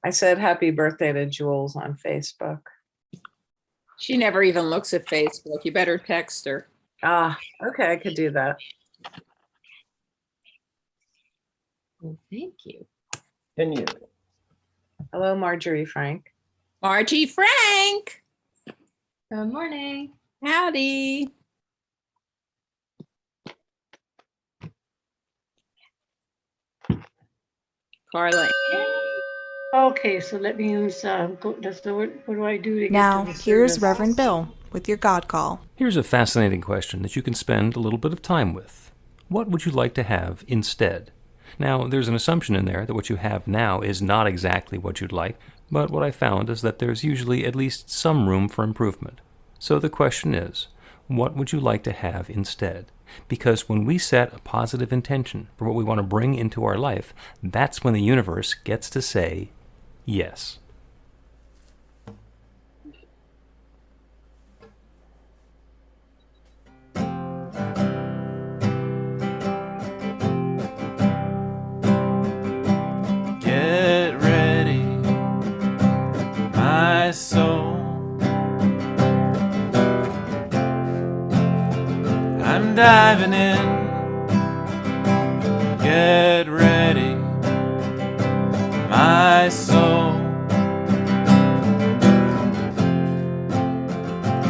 I said happy birthday to Jules on Facebook. She never even looks at Facebook. You better text her. Ah, okay, I could do that. Well, thank you. And you. Hello, Marjorie Frank. Margie Frank. Good morning. Howdy. Carla. Okay, so that means, what do I do to get Now, to the here's service? Reverend Bill with your God Call. Here's a fascinating question that you can spend a little bit of time with. What would you like to have instead? Now, there's an assumption in there that what you have now is not exactly what you'd like, but what I found is that there's usually at least some room for improvement. So the question is, what would you like to have instead? Because when we set a positive intention for what we want to bring into our life, that's when the universe gets to say yes. Get ready, my soul. I'm diving in. Get ready, my soul.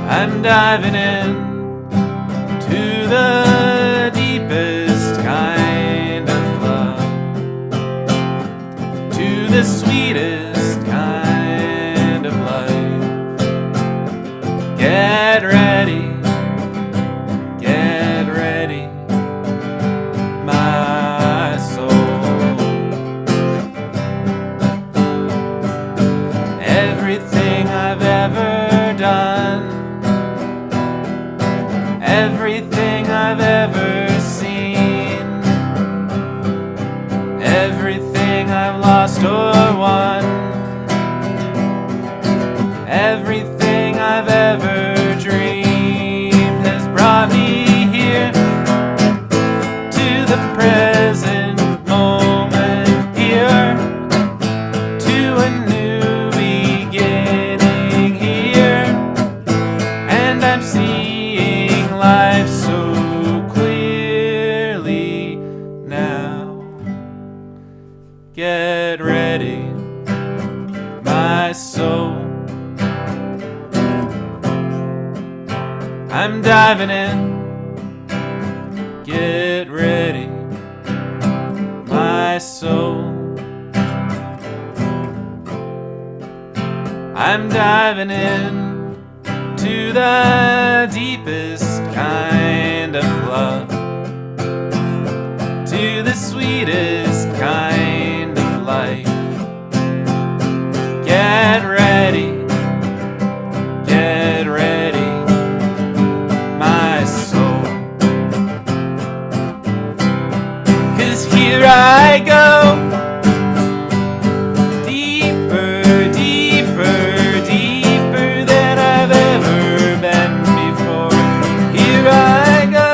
I'm diving in to the deepest kind of love, to the sweetest kind of life. Get ready, get ready, my soul. Everything I've ever done, everything I've ever seen, everything I've lost or won, everything I've ever dreamed has brought me here to the present moment, here to a new beginning, here, and I'm seeing life so clearly now. Get ready, my soul. I'm diving in. Get ready, my soul. I'm diving in to the deepest kind of love, to the sweetest kind of life. Get ready, get ready, my soul. 'Cause here I go, deeper, deeper, deeper than I've ever been before. Here I go,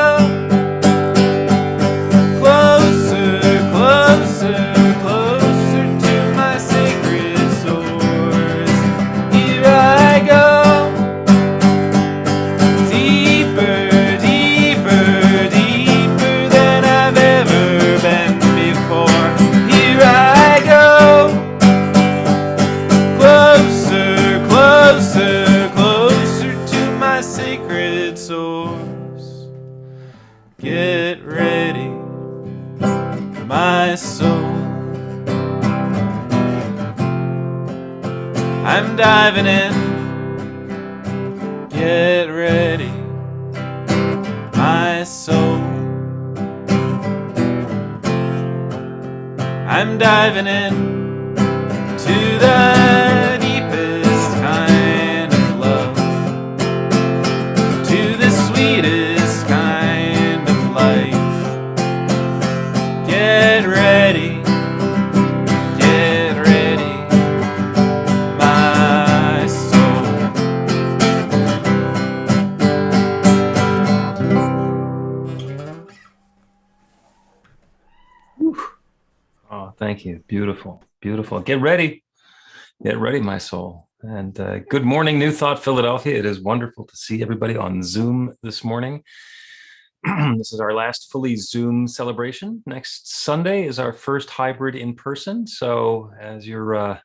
closer, closer, closer to my sacred source. Here I go, deeper, deeper, deeper than I've ever been before. Here I go, closer, closer, closer to my sacred source. Get ready, my soul. I'm diving in. Get ready, my soul. I'm diving in to the deepest kind of love, to the sweetest kind of life. Get ready, my soul. Oh, thank Thank you. Beautiful. Beautiful. Get ready. Get ready, my soul. And good morning, New Thought Philadelphia. It is wonderful to see everybody on Zoom this morning. This is our last fully Zoom celebration. Next Sunday is our first hybrid in person. So as you're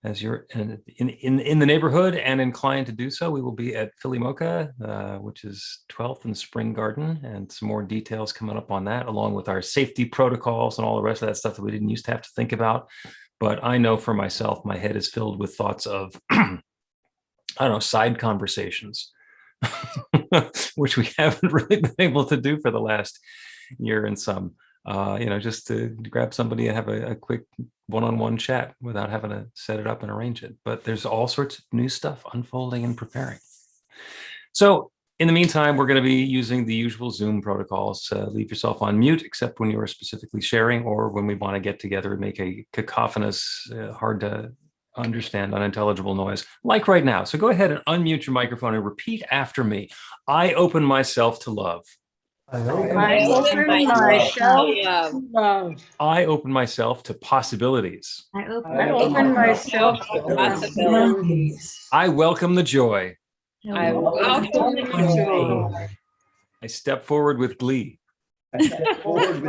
in the neighborhood and inclined to do so, we will be at Philly Mocha, which is 12th and Spring Garden, and some more details coming up on that, along with our safety protocols and all the rest of that stuff that we didn't used to have to think about. But I know for myself, my head is filled with thoughts of, I don't know, side conversations, which we haven't really been able to do for the last year and some. Just to grab somebody and have a quick one-on-one chat without having to set it up and arrange it. But there's all sorts of new stuff unfolding and preparing. So in the meantime, we're going to be using the usual Zoom protocols. Leave yourself on mute, except when you are specifically sharing or when we want to get together and make a cacophonous, hard to understand, unintelligible noise, like right now. So go ahead and unmute your microphone and repeat after me. I open myself to love. I open myself to love. I open myself to possibilities. I I open myself to possibilities. I welcome the joy. I welcome the joy. I step forward with glee. forward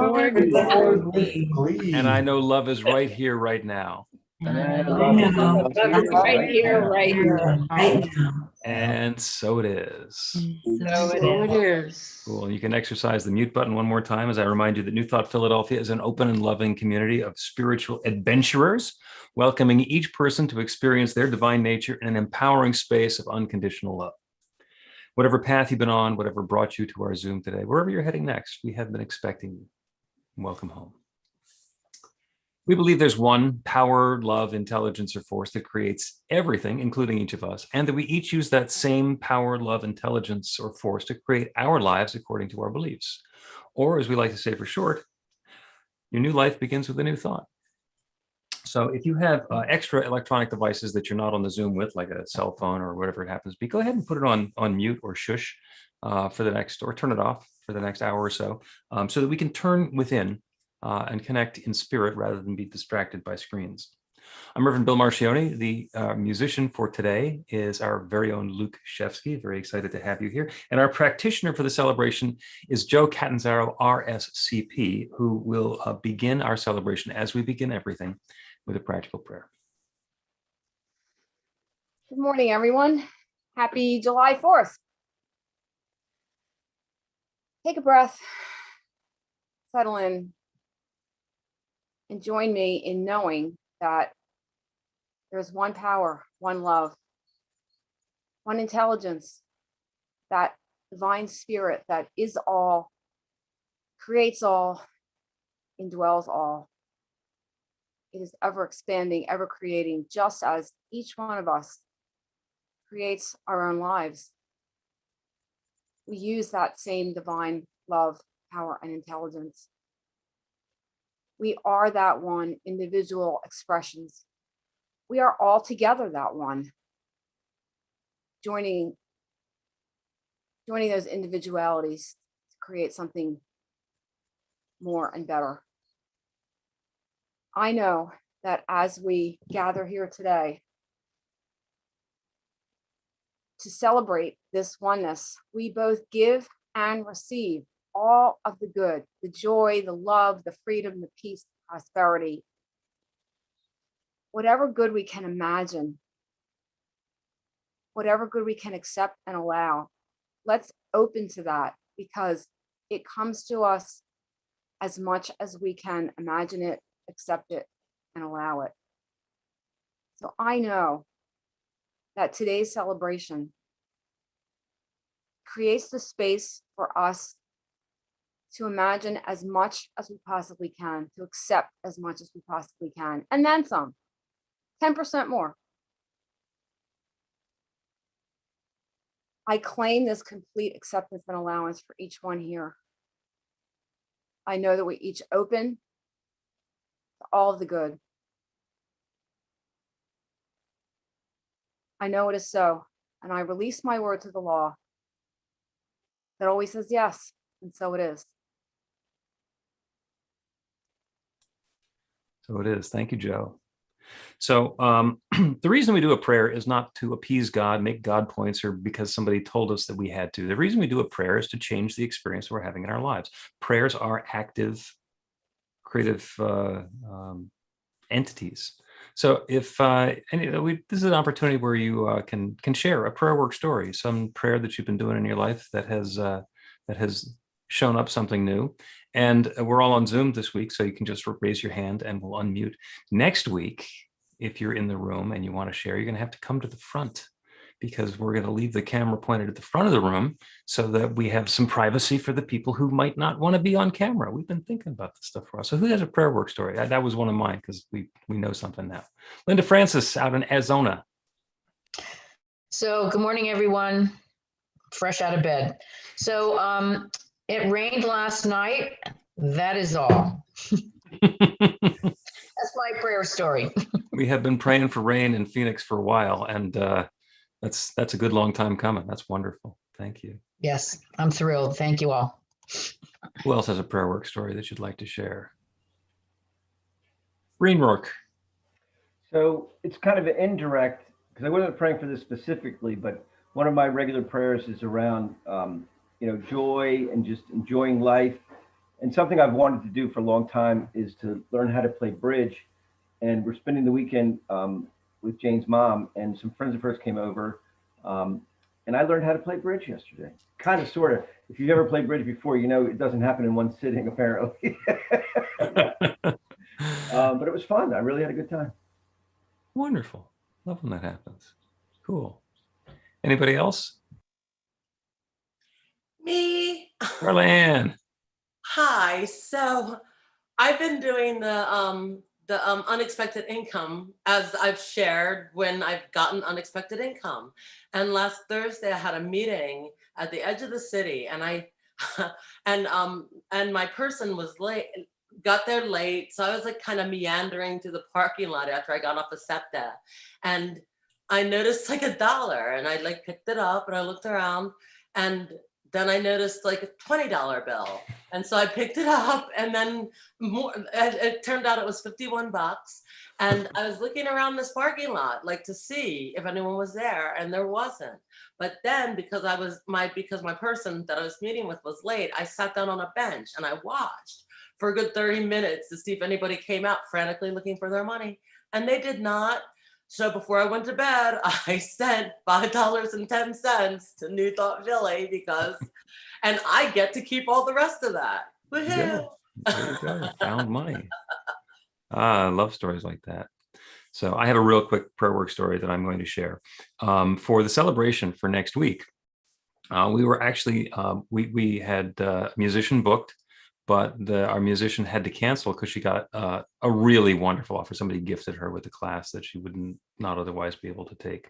And I know love is right here, right now. Right here, right now. And so it is. So it is. Cool. You can exercise the mute button one more time as I remind you that New Thought Philadelphia is an open and loving community of spiritual adventurers, welcoming each person to experience their divine nature in an empowering space of unconditional love. Whatever path you've been on, whatever brought you to our Zoom today, wherever you're heading next, we have been expecting you. Welcome home. We believe there's one power, love, intelligence, or force that creates everything, including each of us, and that we each use that same power, love, intelligence, or force to create our lives according to our beliefs. Or, as we like to say for short, your new life begins with a new thought. So if you have extra electronic devices that you're not on the Zoom with, like a cell phone or whatever it happens to be, go ahead and put it on mute or shush for the next, or turn it off for the next hour or so that we can turn within and connect in spirit rather than be distracted by screens. I'm Reverend Bill Marcioni. The musician for today is our very own Luke Shevsky. Very excited to have you here. And our practitioner for the celebration is Joe Catanzaro, RSCP, who will begin our celebration, as we begin everything, with a practical prayer. Good morning, everyone. Happy July 4th. Take a breath, settle in, and join me in knowing that there's one power, one love, one intelligence, that divine spirit that is all, creates all, indwells all. It is ever expanding, ever creating, just as each one of us creates our own lives. We use that same divine love, power, and intelligence. We are that one, individual expressions. We are all together that one, joining those individualities to create something more and better. I know that as we gather here today to celebrate this oneness, we both give and receive all of the good, the joy, the love, the freedom, the peace, the prosperity, whatever good we can imagine, whatever good we can accept and allow. Let's open to that, because it comes to us as much as we can imagine it, accept it, and allow it. So I know that today's celebration creates the space for us to imagine as much as we possibly can, to accept as much as we possibly can, and then some, 10% more. I claim this complete acceptance and allowance for each one here. I know that we each open to all of the good. I know it is so, and I release my word to the law that always says yes, and so it is. So it is. Thank you, Joe. So the reason we do a prayer is not to appease God, make God points, or because somebody told us that we had to. The reason we do a prayer is to change the experience we're having in our lives. Prayers are active, creative entities. So if this is an opportunity where you can share a prayer work story, some prayer that you've been doing in your life that has shown up something new. And we're all on Zoom this week, so you can just raise your hand and we'll unmute. Next week, if you're in the room and you want to share, you're going to have to come to the front, because we're going to leave the camera pointed at the front of the room so that we have some privacy for the people who might not want to be on camera. We've been thinking about this stuff for us. So who has a prayer work story? That was one of mine, because we know something now. Linda Francis out in Arizona. So good morning, everyone. Fresh out of bed. So it rained last night. That is all. That's my prayer story. We have been praying for rain in Phoenix for a while, and that's a good long time coming. That's wonderful. Thank you. Yes, I'm thrilled. Thank you all. Who else has a prayer work story that you'd like to share? Green Rourke. So it's kind of an indirect, because I wasn't praying for this specifically, but one of my regular prayers is around, joy and just enjoying life. And something I've wanted to do for a long time is to learn how to play bridge. And we're spending the weekend with Jane's mom, and some friends of hers came over. And I learned how to play bridge yesterday. Kind of, sort of. If you've ever played bridge before, you know it doesn't happen in one sitting, apparently. But it was fun. I really had a good time. Wonderful. Love when that happens. Cool. Anybody else? Me. Marlene. Hi. So I've been doing the unexpected income, as I've shared when I've gotten unexpected income. And last Thursday I had a meeting at the edge of the city, and and my person was late, got there late. So I was like kind of meandering through the parking lot after I got off of SEPTA. And I noticed like $1, and I like picked it up and I looked around, and then I noticed like a $20 bill. And so I picked it up, and then it turned out it was 51 bucks. And I was looking around this parking lot, like to see if anyone was there, and there wasn't. But then because my person that I was meeting with was late, I sat down on a bench and I watched for a good 30 minutes to see if anybody came out frantically looking for their money. And they did not. So before I went to bed, I sent $5.10 to New Thought Philly and I get to keep all the rest of that. Woohoo! There you go. Found money. I love stories like that. So I have a real quick prayer work story that I'm going to share. For the celebration for next week, we were actually, we had a musician booked, but our musician had to cancel because she got a really wonderful offer. Somebody gifted her with a class that she would not otherwise be able to take.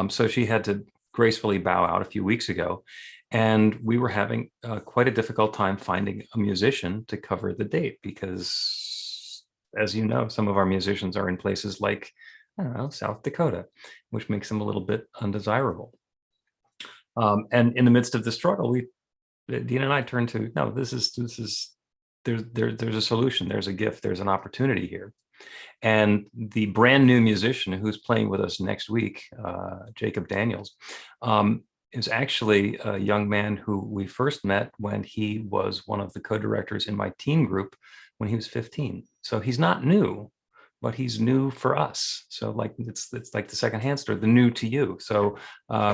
So she had to gracefully bow out a few weeks ago. And we were having quite a difficult time finding a musician to cover the date because, as you know, some of our musicians are in places like, I don't know, South Dakota, which makes them a little bit undesirable. And in the midst of the struggle, Dean and I turned to, no, there's a solution, there's a gift, there's an opportunity here. And the brand new musician who's playing with us next week, Jacob Daniels, is actually a young man who we first met when he was one of the co-directors in my teen group when he was 15. So he's not new, but he's new for us. So like it's like the secondhand story, the new to you. So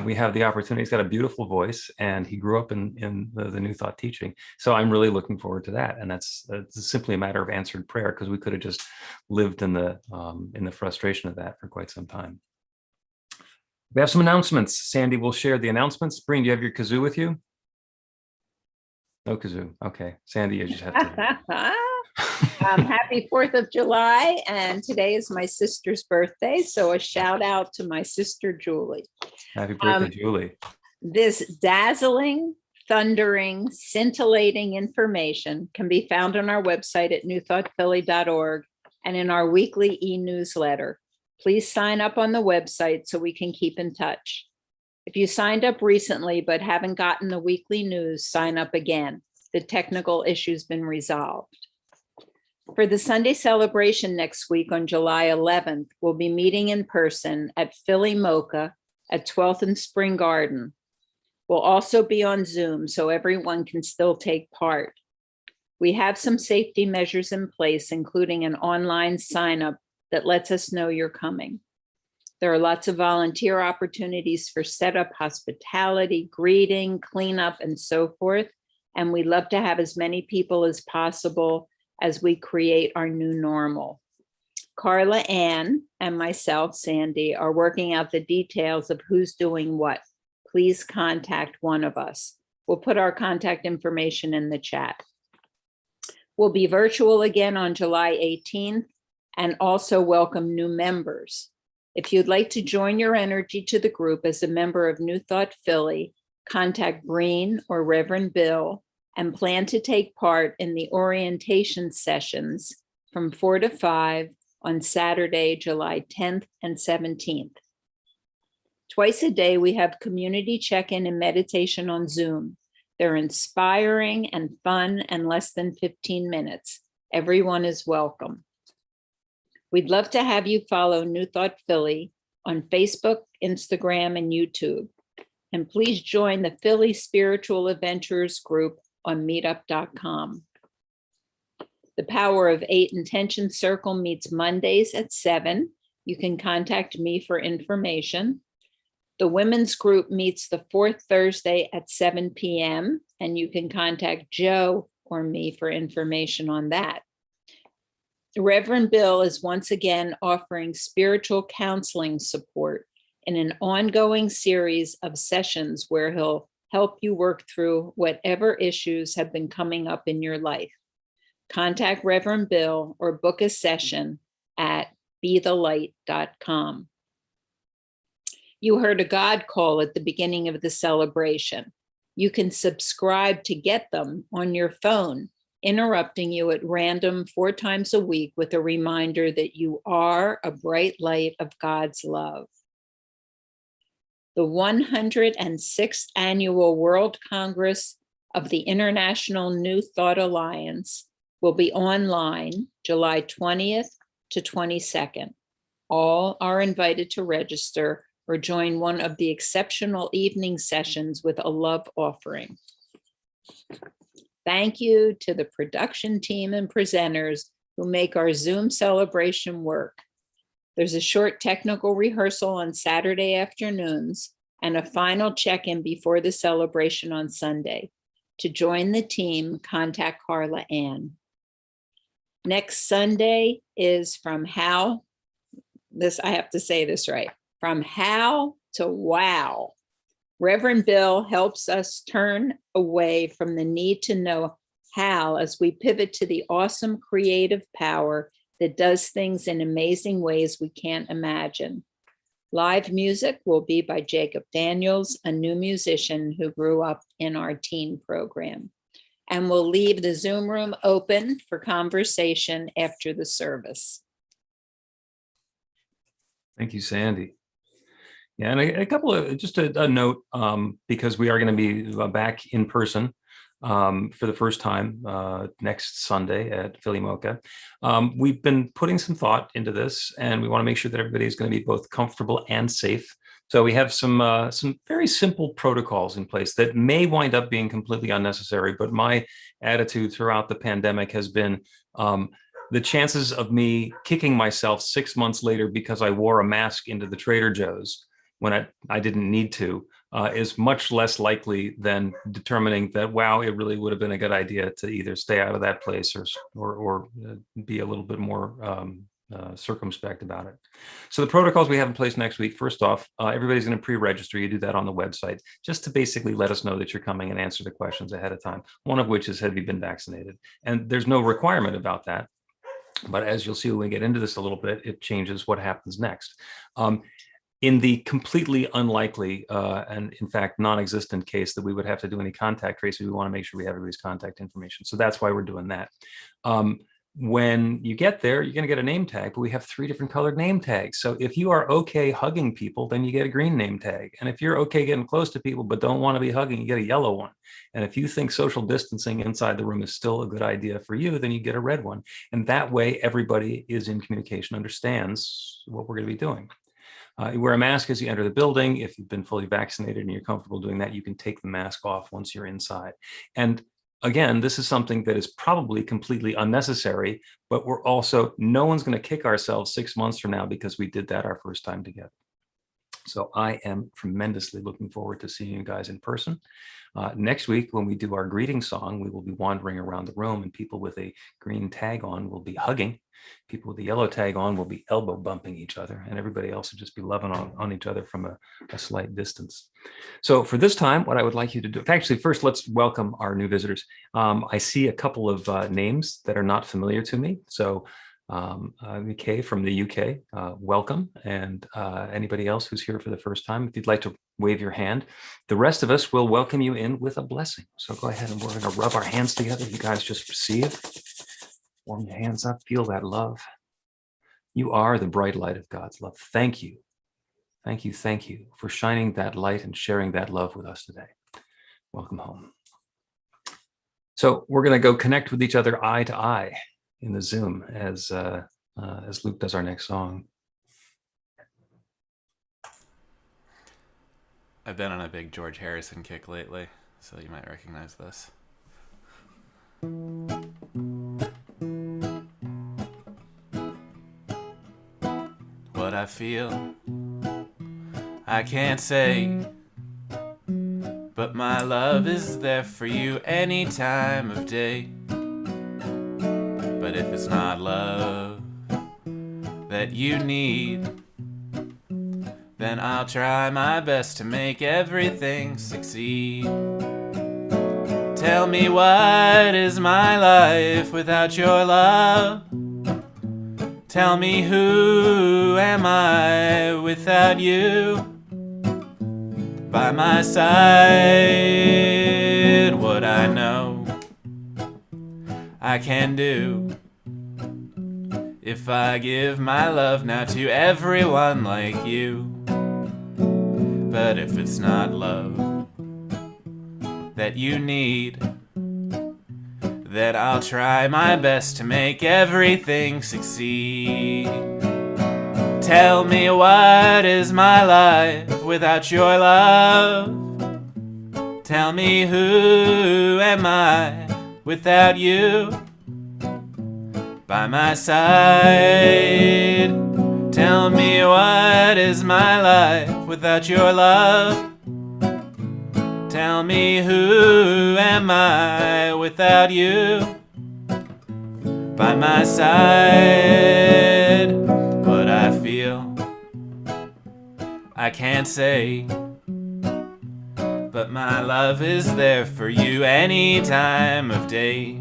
we have the opportunity. He's got a beautiful voice, and he grew up in the New Thought teaching. So I'm really looking forward to that. And it's simply a matter of answered prayer, because we could have just lived in the frustration of that for quite some time. We have some announcements. Sandy will share the announcements. Breen, do you have your kazoo with you? No kazoo. Okay, Sandy, you just have to. Happy 4th of July, and today is my sister's birthday, so a shout out to my sister Julie. Happy birthday, Julie. This dazzling, thundering, scintillating information can be found on our website at newthoughtphilly.org and in our weekly e-newsletter. Please sign up on the website so we can keep in touch. If you signed up recently but haven't gotten the weekly news, sign up again. The technical issue's been resolved. For the Sunday celebration next week on July 11th, we'll be meeting in person at Philly Mocha at 12th and Spring Garden. We'll also be on Zoom so everyone can still take part. We have some safety measures in place, including an online sign up that lets us know you're coming. There are lots of volunteer opportunities for setup, hospitality, greeting, cleanup, and so forth. And we'd love to have as many people as possible as we create our new normal. Carla Ann and myself, Sandy, are working out the details of who's doing what. Please contact one of us. We'll put our contact information in the chat. We'll be virtual again on July 18th and also welcome new members. If you'd like to join your energy to the group as a member of New Thought Philly, contact Breen or Reverend Bill and plan to take part in the orientation sessions from 4 to 5 on Saturday, July 10th and 17th. Twice a day, we have community check-in and meditation on Zoom. They're inspiring and fun and less than 15 minutes. Everyone is welcome. We'd love to have you follow New Thought Philly on Facebook, Instagram, and YouTube. And please join the Philly Spiritual Adventurers group on meetup.com. The Power of 8 Intention Circle meets Mondays at 7. You can contact me for information. The women's group meets the fourth Thursday at 7 p.m. and you can contact Joe or me for information on that. Reverend Bill is once again offering spiritual counseling support in an ongoing series of sessions where he'll help you work through whatever issues have been coming up in your life. Contact Reverend Bill or book a session at bethelight.com. You heard a God call at the beginning of the celebration. You can subscribe to get them on your phone, interrupting you at random 4 times a week with a reminder that you are a bright light of God's love. The 106th Annual World Congress of the International New Thought Alliance will be online July 20th to 22nd. All are invited to register or join one of the exceptional evening sessions with a love offering. Thank you to the production team and presenters who make our Zoom celebration work. There's a short technical rehearsal on Saturday afternoons and a final check-in before the celebration on Sunday. To join the team, contact Carla Ann. Next Sunday is from how, I have to say this right, from how to wow. Reverend Bill helps us turn away from the need to know how as we pivot to the awesome creative power that does things in amazing ways we can't imagine. Live music will be by Jacob Daniels, a new musician who grew up in our teen program. And we'll leave the Zoom room open for conversation after the service. Thank you, Sandy. Yeah, and a couple of, just a note, because we are going to be back in person for the first time next Sunday at Philly Mocha. We've been putting some thought into this, and we want to make sure that everybody is going to be both comfortable and safe. So we have some very simple protocols in place that may wind up being completely unnecessary, but my attitude throughout the pandemic has been the chances of me kicking myself 6 months later because I wore a mask into the Trader Joe's when I didn't need to is much less likely than determining that, wow, it really would have been a good idea to either stay out of that place or be a little bit more circumspect about it. So the protocols we have in place next week, first off, everybody's going to pre-register. You do that on the website just to basically let us know that you're coming and answer the questions ahead of time. One of which is, have you been vaccinated? And there's no requirement about that. But as you'll see when we get into this a little bit, it changes what happens next. In the completely unlikely and in fact non-existent case that we would have to do any contact tracing, we want to make sure we have everybody's contact information. So that's why we're doing that. when you get there, you're going to get a name tag, but we have 3 different colored name tags. So if you are okay hugging people, then you get a green name tag. And if you're okay getting close to people, but don't want to be hugging, you get a yellow one. And if you think social distancing inside the room is still a good idea for you, then you get a red one. And that way, everybody is in communication, understands what we're going to be doing. You wear a mask as you enter the building. If you've been fully vaccinated and you're comfortable doing that, you can take the mask off once you're inside. And again, this is something that is probably completely unnecessary, but we're also, no one's going to kick ourselves 6 months from now because we did that our first time together. So I am tremendously looking forward to seeing you guys in person. Next week, when we do our greeting song, we will be wandering around the room, and people with a green tag on will be hugging. People with the yellow tag on will be elbow bumping each other, and everybody else will just be loving on each other from a slight distance. So for this time, what I would like you to do, actually, first, let's welcome our new visitors. I see a couple of names that are not familiar to me. So Kay from the UK, welcome. And anybody else who's here for the first time, if you'd like to wave your hand, the rest of us will welcome you in with a blessing. So go ahead, and we're going to rub our hands together. You guys just receive. Warm your hands up, feel that love. You are the bright light of God's love. Thank you. Thank you. Thank you for shining that light and sharing that love with us today. Welcome home. So we're going to go connect with each other eye to eye in the Zoom as Luke does our next song. I've been on a big George Harrison kick lately, so you might recognize this. What I feel, I can't say, but my love is there for you any time of day. But if it's not love that you need, then I'll try my best to make everything succeed. Tell me, what is my life without your love? Tell me, who am I without you? By my side, what I know I can do, if I give my love now to everyone like you. But if it's not love that you need, then I'll try my best to make everything succeed. Tell me, what is my life without your love? Tell me, who am I without you? By my side, tell me, what is my life without your love? Tell me, who am I without you? By my side, what I feel, I can't say, but my love is there for you any time of day.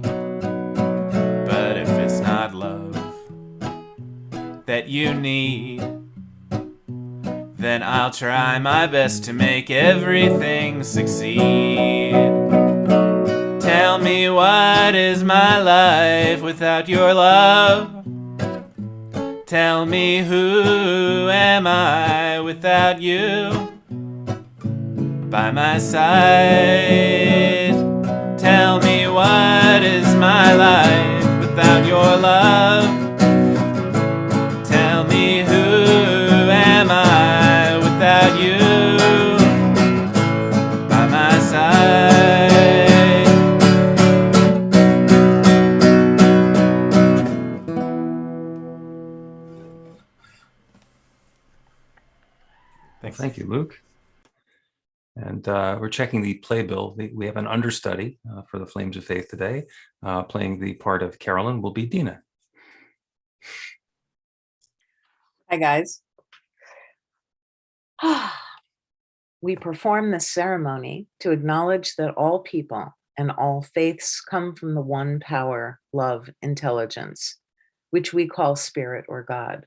But if it's not love that you need, then I'll try my best to make everything succeed. Tell me, what is my life without your love? Tell me, who am I without you? By my side, tell me, what is my life without your love? Tell me, who am I without you? By my side. Thank you, Luke. And we're checking the playbill. We have an understudy for the Flames of Faith today. Playing the part of Carolyn will be Dina. Hi, guys. We perform this ceremony to acknowledge that all people and all faiths come from the one power, love, intelligence, which we call spirit or God.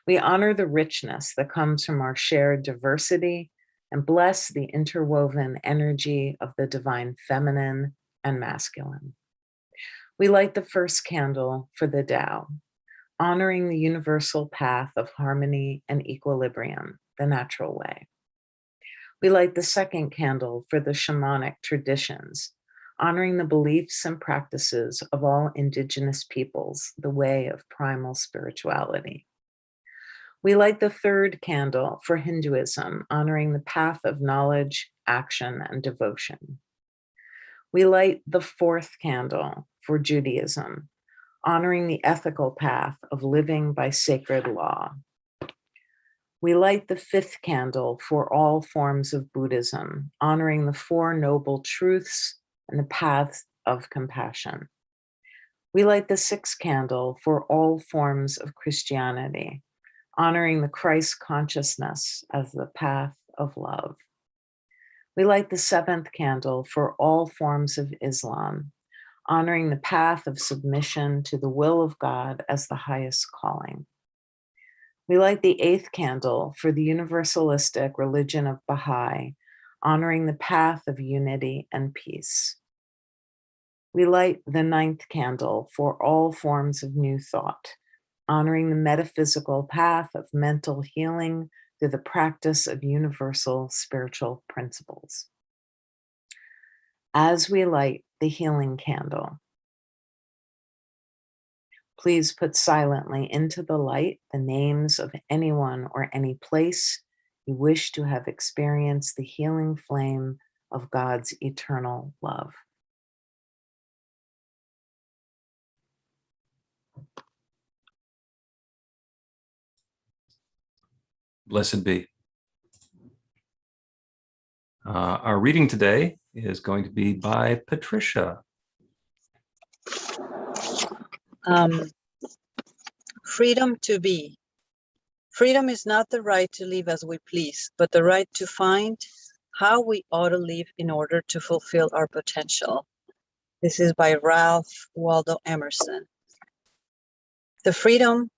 We honor the richness that comes from our shared diversity and bless the interwoven energy of the divine feminine and masculine. We light the first candle for the Tao, honoring the universal path of harmony and equilibrium, the natural way. We light the second candle for the shamanic traditions, honoring the beliefs and practices of all indigenous peoples, the way of primal spirituality. We light the third candle for Hinduism, honoring the path of knowledge, action, and devotion. We light the fourth candle for Judaism, honoring the ethical path of living by sacred law. We light the fifth candle for all forms of Buddhism, honoring the Four Noble Truths and the paths of compassion. We light the sixth candle for all forms of Christianity, honoring the Christ consciousness as the path of love. We light the seventh candle for all forms of Islam, honoring the path of submission to the will of God as the highest calling. We light the eighth candle for the universalistic religion of Baha'i, honoring the path of unity and peace. We light the ninth candle for all forms of New Thought, honoring the metaphysical path of mental healing through the practice of universal spiritual principles. As we light the healing candle, please put silently into the light the names of anyone or any place you wish to have experienced the healing flame of God's eternal love. Blessed be. Our reading today is going to be by Patricia. Freedom to be. Freedom is not the right to live as we please, but the right to find how we ought to live in order to fulfill our potential. This is by Ralph Waldo Emerson. The freedom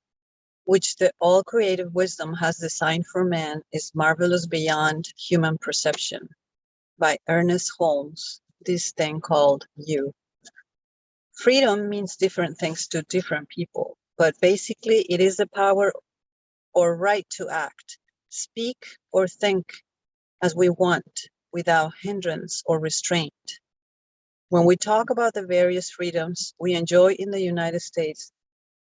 which the all-creative wisdom has designed for man is marvelous beyond human perception. By Ernest Holmes, this thing called you. Freedom means different things to different people, but basically it is the power or right to act, speak, or think as we want without hindrance or restraint. When we talk about the various freedoms we enjoy in the United States,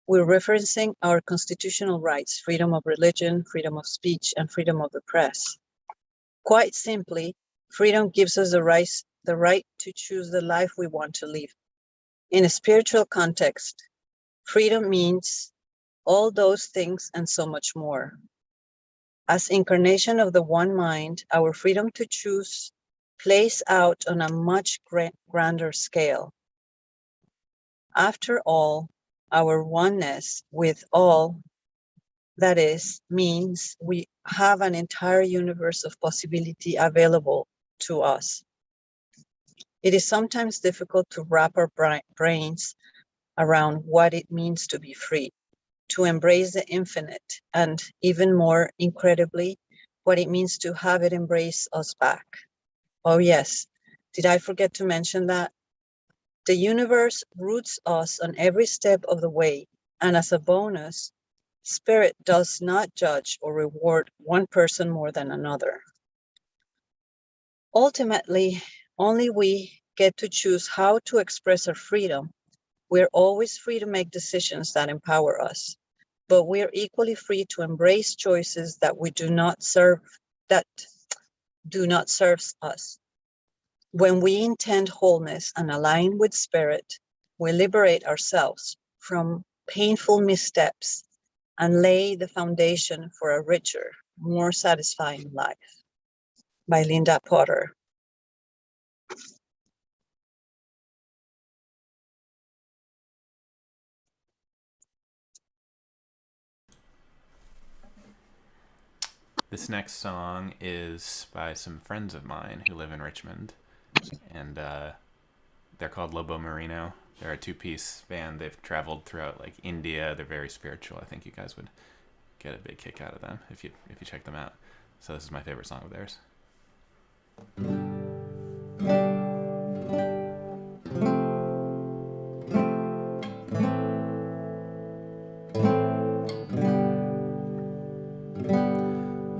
we're referencing our constitutional rights: freedom of religion, freedom of speech, and freedom of the press. Quite simply, freedom gives us the right to choose the life we want to live. In a spiritual context, freedom means all those things and so much more. As incarnation of the one mind, our freedom to choose plays out on a much grander scale. After all, our oneness with all, that is, means we have an entire universe of possibility available to us. It is sometimes difficult to wrap our brains around what it means to be free, to embrace the infinite, and even more incredibly, what it means to have it embrace us back. Oh yes, did I forget to mention that? The universe roots us on every step of the way, and as a bonus, Spirit does not judge or reward one person more than another. Ultimately, only we get to choose how to express our freedom. We're always free to make decisions that empower us, but we're equally free to embrace choices that do not serve us. When we intend wholeness and align with Spirit, we liberate ourselves from painful missteps and lay the foundation for a richer, more satisfying life. By Linda Potter. This next song is by some friends of mine who live in Richmond, and they're called Lobo Marino. They're a two-piece band. They've traveled throughout like India. They're very spiritual. I think you guys would get a big kick out of them if you check them out. So this is my favorite song of theirs.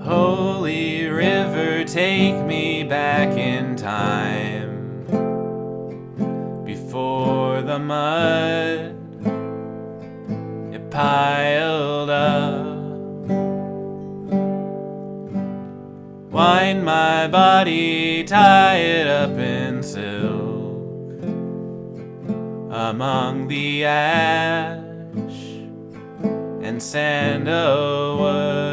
Holy river, take me back in time, before the mud it piled up. Wind my body, tie it up in silk, among the ash and sandalwood.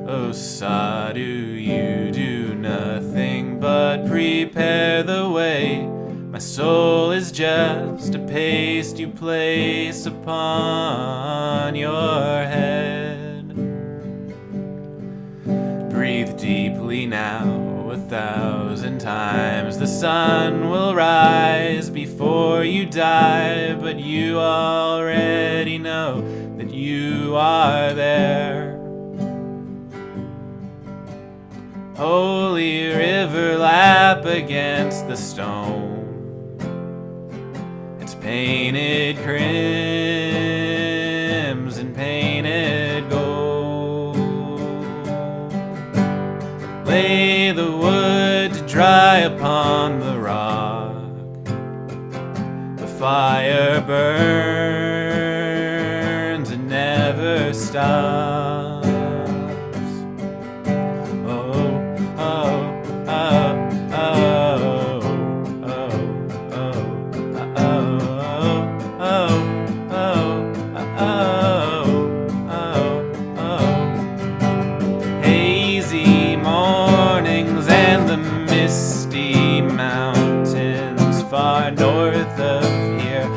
Oh, Sadhu, you do nothing but prepare the way. My soul is just a paste you place upon your head. Breathe deeply now, 1,000 times. The sun will rise before you die, but you already know that you are there. Holy river, lap against the stone. It's painted crimson, painted gold. Lay the wood to dry upon the rock. The fire burns and never stops. Hazy mornings and the misty mountains far north of here.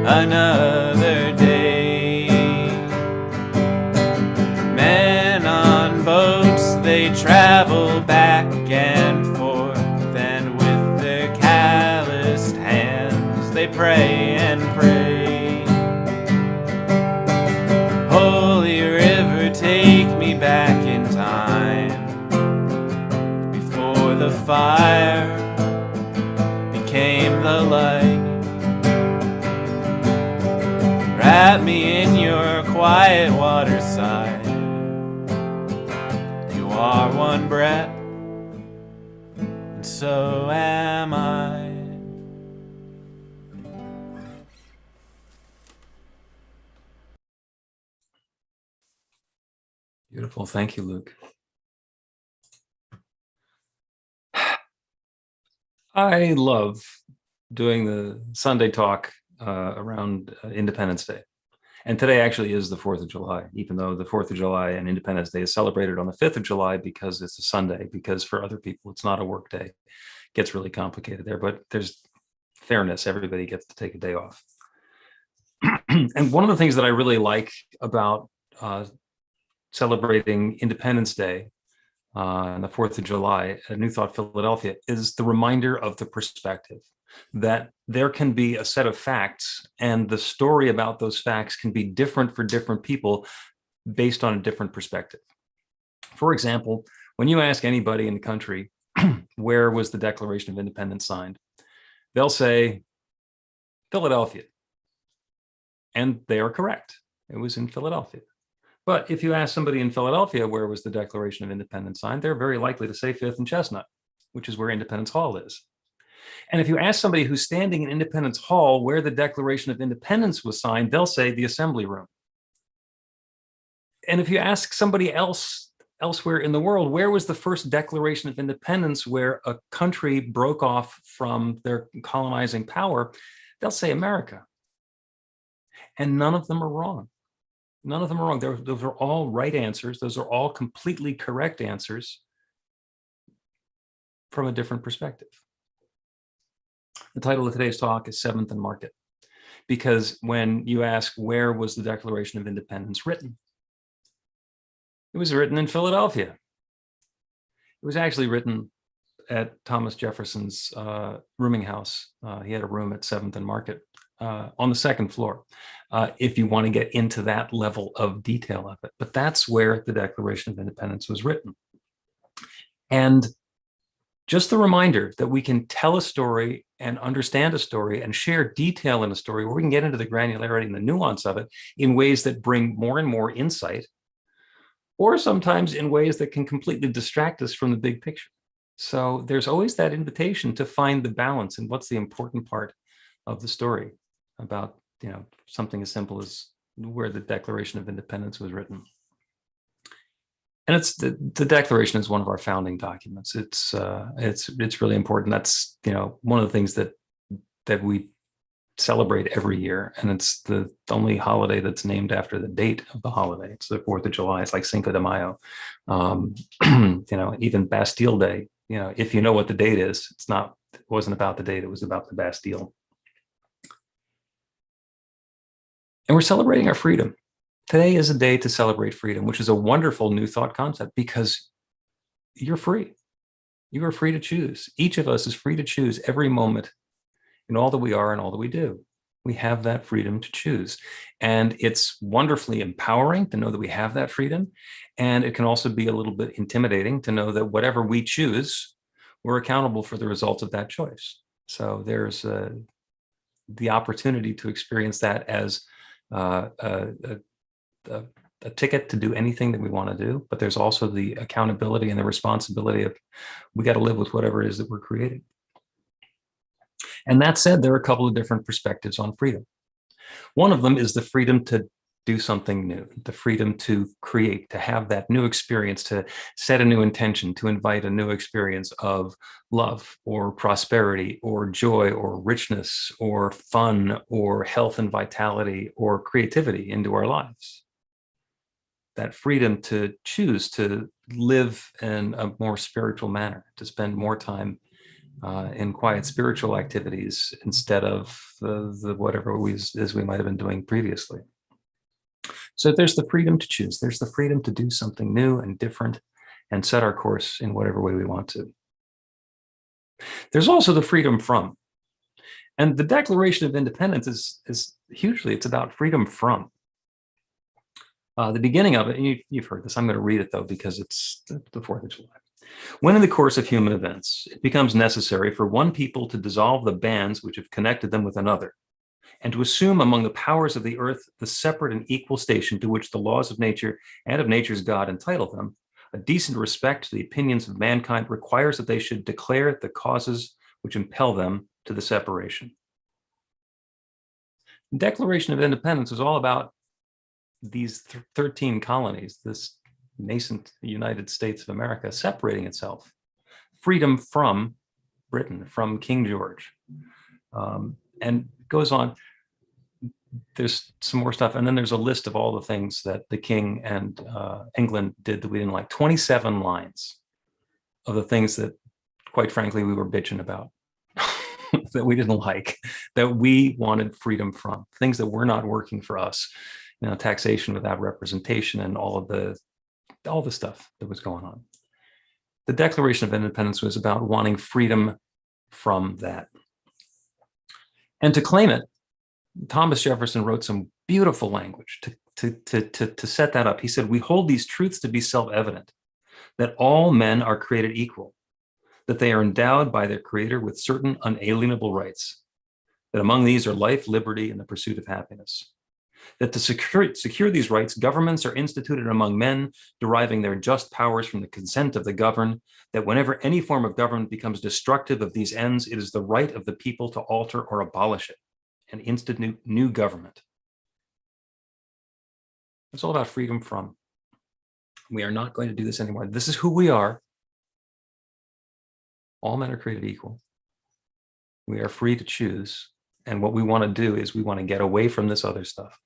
Another day. Men on boats, they travel back and forth, and with their calloused hands they pray and pray. Holy river, take me back in time, before the fire became the light. Wrap me in your quiet waterside. You are one breath, and so am I. Beautiful. Thank you, Luke. I love doing the Sunday talk around Independence Day. And today actually is the 4th of July, even though the 4th of July and Independence Day is celebrated on the 5th of July because it's a Sunday, because for other people, it's not a work day. It gets really complicated there, but there's fairness. Everybody gets to take a day off. And one of the things that I really like about celebrating Independence Day and the 4th of July at New Thought Philadelphia is the reminder of the perspective, that there can be a set of facts and the story about those facts can be different for different people based on a different perspective. For example, when you ask anybody in the country, where was the Declaration of Independence signed? They'll say, Philadelphia. And they are correct. It was in Philadelphia. But if you ask somebody in Philadelphia, where was the Declaration of Independence signed, they're very likely to say 5th and Chestnut, which is where Independence Hall is. And if you ask somebody who's standing in Independence Hall where the Declaration of Independence was signed, they'll say the Assembly Room. And if you ask somebody else elsewhere in the world, where was the first Declaration of Independence where a country broke off from their colonizing power, they'll say America. And none of them are wrong. None of them are wrong. Those are all right answers. Those are all completely correct answers from a different perspective. The title of today's talk is 7th and Market, because when you ask where was the Declaration of Independence written, it was written in Philadelphia. It was actually written at Thomas Jefferson's rooming house. He had a room at 7th and Market on the 2nd floor, if you want to get into that level of detail of it. But that's where the Declaration of Independence was written. And Just the reminder that we can tell a story and understand a story and share detail in a story, where we can get into the granularity and the nuance of it in ways that bring more and more insight, or sometimes in ways that can completely distract us from the big picture. So there's always that invitation to find the balance and what's the important part of the story about, something as simple as where the Declaration of Independence was written. And it's the Declaration is one of our founding documents. It's really important. That's one of the things that we celebrate every year, and it's the only holiday that's named after the date of the holiday. It's the 4th of July. It's like Cinco de Mayo. Even Bastille Day. If you know what the date is, it wasn't about the date. It was about the Bastille. And we're celebrating our freedom. Today is a day to celebrate freedom, which is a wonderful New Thought concept, because you're free. You are free to choose. Each of us is free to choose every moment in all that we are and all that we do. We have that freedom to choose. And it's wonderfully empowering to know that we have that freedom. And it can also be a little bit intimidating to know that whatever we choose, we're accountable for the results of that choice. So there's the opportunity to experience that as a ticket to do anything that we want to do, but there's also the accountability and the responsibility of, we got to live with whatever it is that we're creating. And that said, there are a couple of different perspectives on freedom. One of them is the freedom to do something new, the freedom to create, to have that new experience, to set a new intention, to invite a new experience of love or prosperity or joy or richness or fun or health and vitality or creativity into our lives. That freedom to choose to live in a more spiritual manner, to spend more time in quiet spiritual activities instead of the whatever we might have been doing previously. So there's the freedom to choose. There's the freedom to do something new and different and set our course in whatever way we want to. There's also the freedom from. And the Declaration of Independence is hugely, it's about freedom from. The beginning of it, and you've heard this, I'm going to read it though, because it's the 4th of July. When in the course of human events, it becomes necessary for one people to dissolve the bands which have connected them with another, and to assume among the powers of the earth the separate and equal station to which the laws of nature and of nature's God entitle them, a decent respect to the opinions of mankind requires that they should declare the causes which impel them to the separation. The Declaration of Independence was all about these 13 colonies, this nascent United States of America, separating itself, freedom from Britain, from King George, and goes on. There's some more stuff, and then there's a list of all the things that the King and England did that we didn't like. 27 lines of the things that, quite frankly, we were bitching about, that we didn't like, that we wanted freedom from, things that were not working for us. Taxation without representation and all the stuff that was going on. The Declaration of Independence was about wanting freedom from that. And to claim it, Thomas Jefferson wrote some beautiful language to set that up. He said, "We hold these truths to be self-evident, that all men are created equal, that they are endowed by their Creator with certain unalienable rights, that among these are life, liberty, and the pursuit of happiness. That to secure these rights, governments are instituted among men, deriving their just powers from the consent of the governed, that whenever any form of government becomes destructive of these ends, it is the right of the people to alter or abolish it and institute new government." It's all about freedom from. We are not going to do this anymore. This is who we are. All men are created equal. We are free to choose. And what we want to do is we want to get away from this other stuff.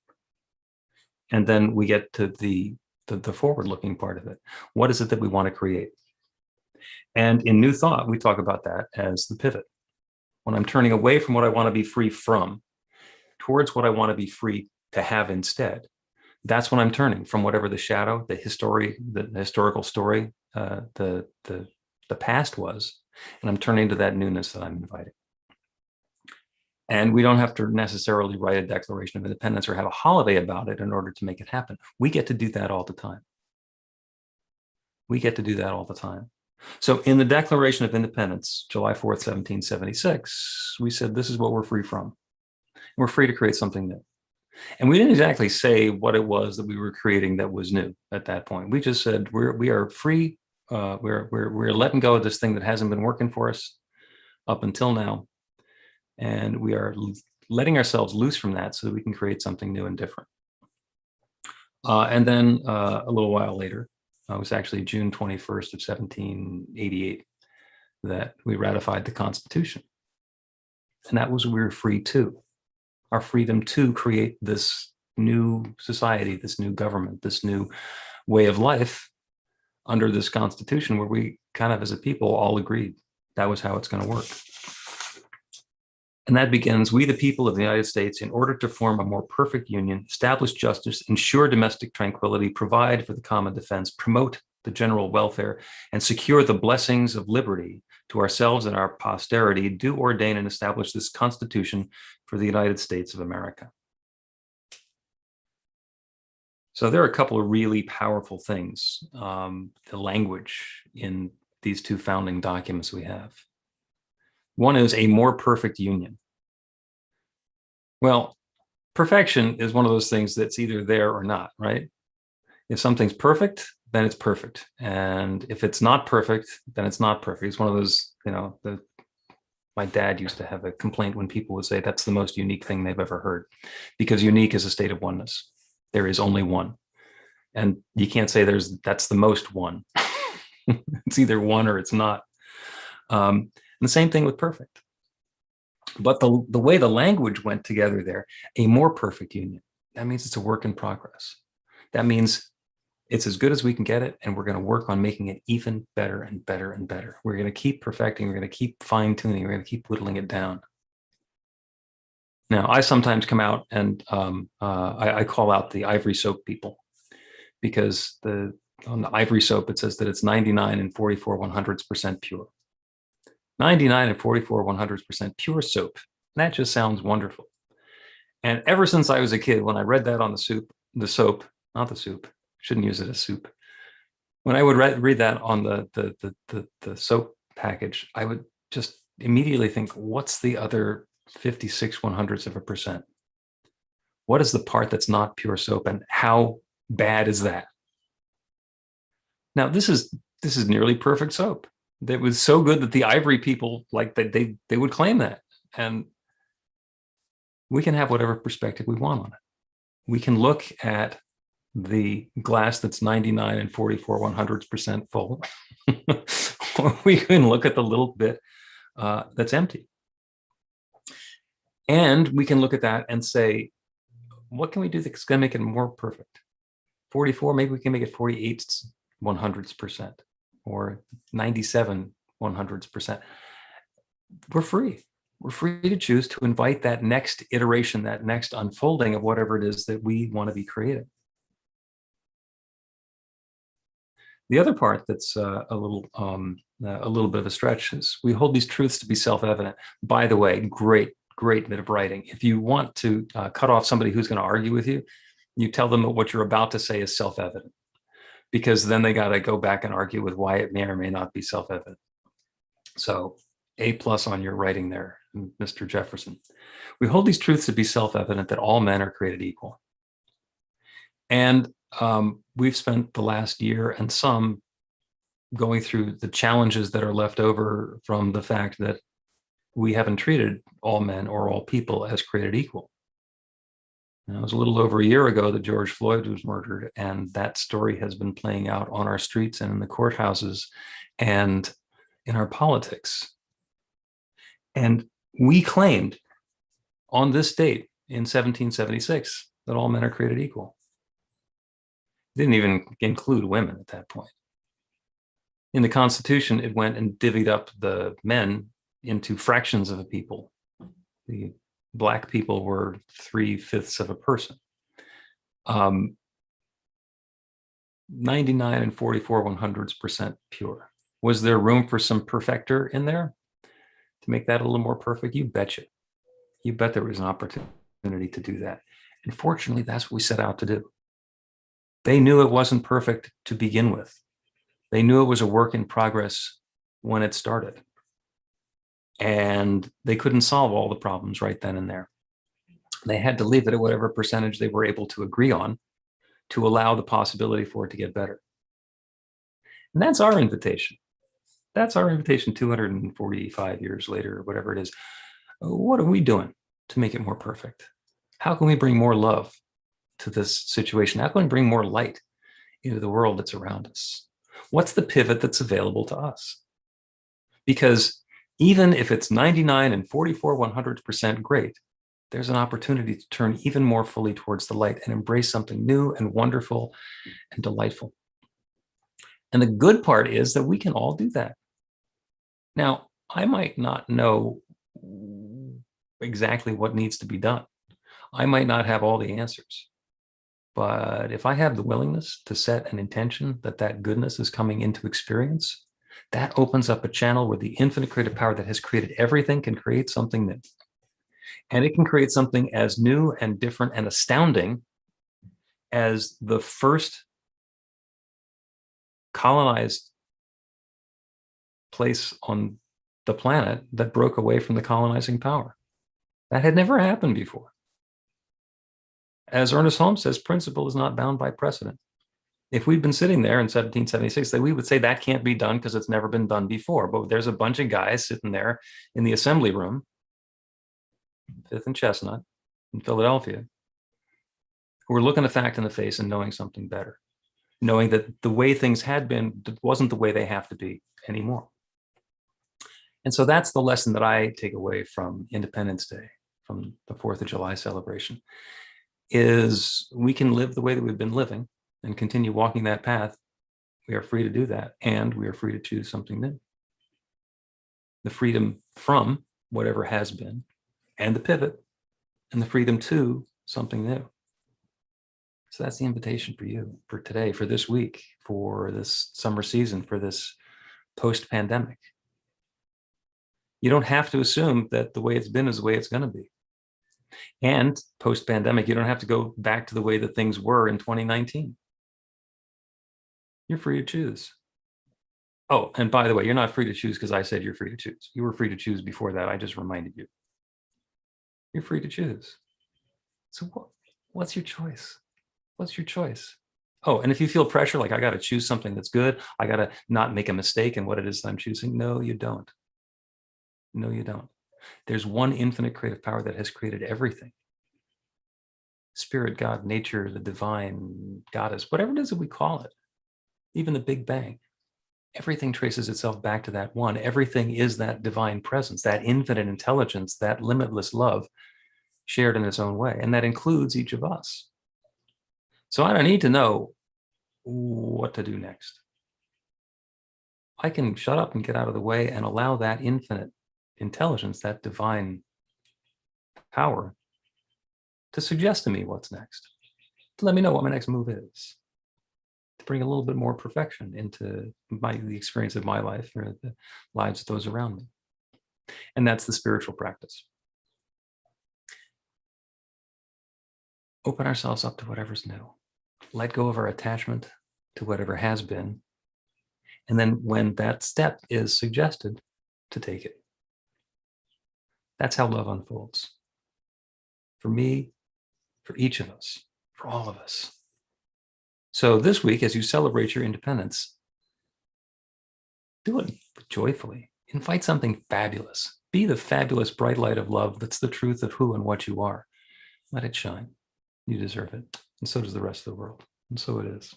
And then we get to the forward-looking part of it. What is it that we want to create? And in New Thought, we talk about that as the pivot. When I'm turning away from what I want to be free from towards what I want to be free to have instead, that's when I'm turning from whatever the shadow, the historical story, the past was, and I'm turning to that newness that I'm inviting. And we don't have to necessarily write a Declaration of Independence or have a holiday about it in order to make it happen. We get to do that all the time. We get to do that all the time. So in the Declaration of Independence, July 4th, 1776, we said this is what we're free from. We're free to create something new. And we didn't exactly say what it was that we were creating that was new at that point. We just said we are free. We're letting go of this thing that hasn't been working for us up until now, and we are letting ourselves loose from that so that we can create something new and different. And then a little while later, it was actually June 21st of 1788 that we ratified the Constitution, and that was we were free too. Our freedom to create this new society, this new government, this new way of life under this Constitution, where we kind of as a people all agreed that was how it's going to work. And that begins, we the people of the United States, in order to form a more perfect union, establish justice, ensure domestic tranquility, provide for the common defense, promote the general welfare, and secure the blessings of liberty to ourselves and our posterity, do ordain and establish this Constitution for the United States of America. So there are a couple of really powerful things, the language in these two founding documents we have. One is a more perfect union. Well, perfection is one of those things that's either there or not, right? If something's perfect, then it's perfect. And if it's not perfect, then it's not perfect. It's one of those, my dad used to have a complaint when people would say that's the most unique thing they've ever heard, because unique is a state of oneness. There is only one. And you can't say that's the most one. It's either one or it's not. And the same thing with perfect. But the way the language went together there, a more perfect union, that means it's a work in progress. That means it's as good as we can get it, and we're going to work on making it even better and better and better. We're going to keep perfecting, we're going to keep fine-tuning, we're going to keep whittling it down. Now, I sometimes come out and I call out the ivory soap people, because on the ivory soap, it says that it's 99 and 44/100% pure. 99 and 44/100% pure soap. That just sounds wonderful. And ever since I was a kid, when I read that on the soap, not the soup, shouldn't use it as soup. When I would read that on the soap package, I would just immediately think, what's the other 56/100%? What is the part that's not pure soap, and how bad is that? Now, this is nearly perfect soap. That was so good that the ivory people, like, they would claim that. And we can have whatever perspective we want on it. We can look at the glass that's 99 and 44/100% full, or we can look at the little bit that's empty. And we can look at that and say, what can we do that's going to make it more perfect? 44, maybe we can make it 48/100%, or 97/100%. We're free. We're free to choose to invite that next iteration, that next unfolding of whatever it is that we want to be creating. The other part that's a little bit of a stretch is we hold these truths to be self-evident. By the way, great bit of writing. If you want to cut off somebody who's going to argue with you, you tell them that what you're about to say is self-evident, because then they got to go back and argue with why it may or may not be self-evident. So A+ on your writing there, Mr. Jefferson. We hold these truths to be self-evident, that all men are created equal. And we've spent the last year and some going through the challenges that are left over from the fact that we haven't treated all men or all people as created equal. And it was a little over a year ago that George Floyd was murdered, and that story has been playing out on our streets and in the courthouses and in our politics. And we claimed on this date in 1776 that all men are created equal. Didn't even include women at that point. In the Constitution, it went and divvied up the men into fractions of a people. The Black people were 3/5 of a person. 99 and 44/100% pure. Was there room for some perfecter in there to make that a little more perfect? You betcha. You bet there was an opportunity to do that. And fortunately, that's what we set out to do. They knew it wasn't perfect to begin with. They knew it was a work in progress when it started. And they couldn't solve all the problems right then and there. They had to leave it at whatever percentage they were able to agree on to allow the possibility for it to get better. And that's our invitation. That's our invitation 245 years later, or whatever it is. What are we doing to make it more perfect? How can we bring more love to this situation? How can we bring more light into the world that's around us? What's the pivot that's available to us? Because even if it's 99 and 44/100% great, there's an opportunity to turn even more fully towards the light and embrace something new and wonderful and delightful. And the good part is that we can all do that. Now, I might not know exactly what needs to be done. I might not have all the answers. But if I have the willingness to set an intention that that goodness is coming into experience, that opens up a channel where the infinite creative power that has created everything can create something new. And it can create something as new and different and astounding as the first colonized place on the planet that broke away from the colonizing power. That had never happened before. As Ernest Holmes says, principle is not bound by precedent. If we'd been sitting there in 1776, we would say that can't be done because it's never been done before. But there's a bunch of guys sitting there in the assembly room, 5th and Chestnut in Philadelphia, who were looking a fact in the face and knowing something better, knowing that the way things had been wasn't the way they have to be anymore. And so that's the lesson that I take away from Independence Day, from the 4th of July celebration, is we can live the way that we've been living and continue walking that path. We are free to do that, and we are free to choose something new. The freedom from whatever has been, and the pivot, and the freedom to something new. So that's the invitation for you, for today, for this week, for this summer season, for this post-pandemic. You don't have to assume that the way it's been is the way it's going to be. And post-pandemic, you don't have to go back to the way that things were in 2019. You're free to choose. Oh, and by the way, you're not free to choose because I said you're free to choose. You were free to choose before that. I just reminded you. You're free to choose. So what's your choice? What's your choice? Oh, and if you feel pressure, like I got to choose something that's good, I got to not make a mistake in what it is that I'm choosing. No, you don't. No, you don't. There's one infinite creative power that has created everything. Spirit, God, nature, the divine, goddess, whatever it is that we call it, even the Big Bang. Everything traces itself back to that one. Everything is that divine presence, that infinite intelligence, that limitless love shared in its own way. And that includes each of us. So I don't need to know what to do next. I can shut up and get out of the way and allow that infinite intelligence, that divine power, to suggest to me what's next, to let me know what my next move is, to bring a little bit more perfection into the experience of my life or the lives of those around me. And that's the spiritual practice. Open ourselves up to whatever's new. Let go of our attachment to whatever has been. And then when that step is suggested, to take it. That's how love unfolds. For me, for each of us, for all of us. So this week, as you celebrate your independence, do it joyfully. Invite something fabulous. Be the fabulous bright light of love that's the truth of who and what you are. Let it shine. You deserve it. And so does the rest of the world. And so it is.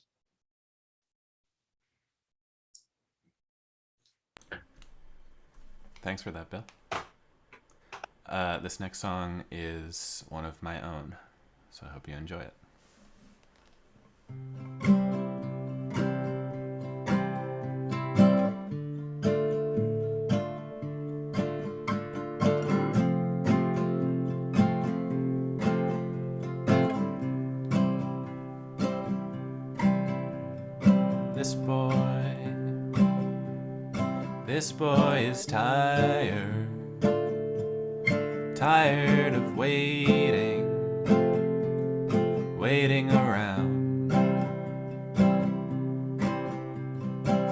Thanks for that, Bill. This next song is one of my own, so I hope you enjoy it. This boy is tired of waiting around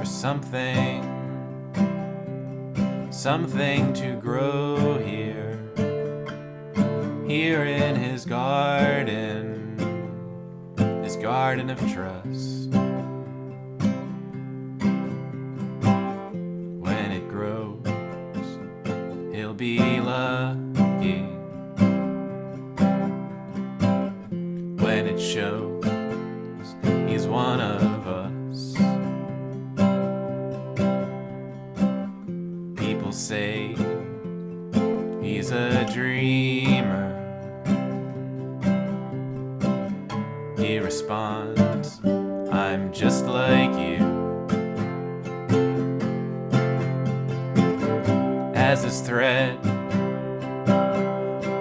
for something to grow here in his garden of trust. When it grows, he'll be lucky. When it shows, he's one of us. People say he's a dreamer. He responds, I'm just like you. As his thread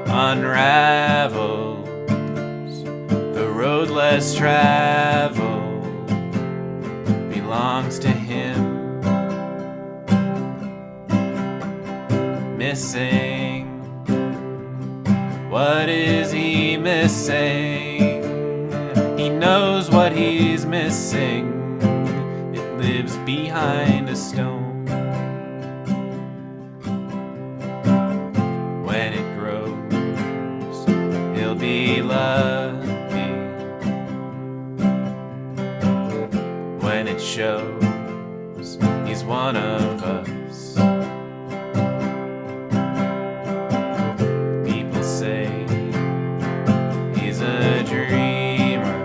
unravels, the road less traveled belongs to him. Missing, what is he missing? He knows what he's missing. It lives behind a stone. When it grows, he'll be lucky. When it shows, he's one of us. People say he's a dreamer.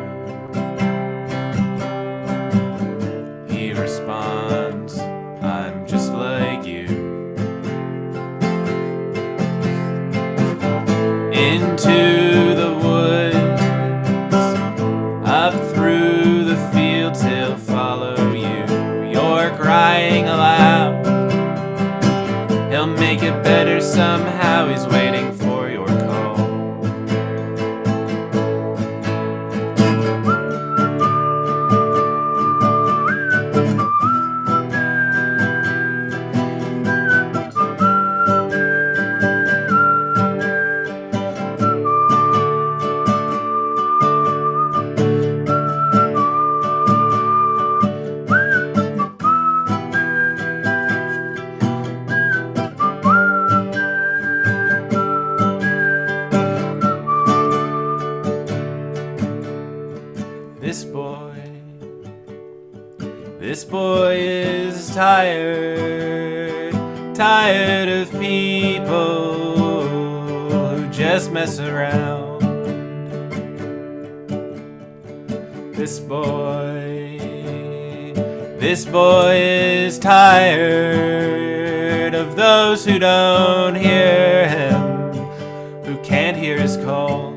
He responds, I'm just like you. Into the woods, up through the fields, he'll follow you. You're crying aloud. He'll make it better somehow. He's waiting for your call. This boy is tired of people who just mess around. This boy is tired of those who don't hear him, who can't hear his call.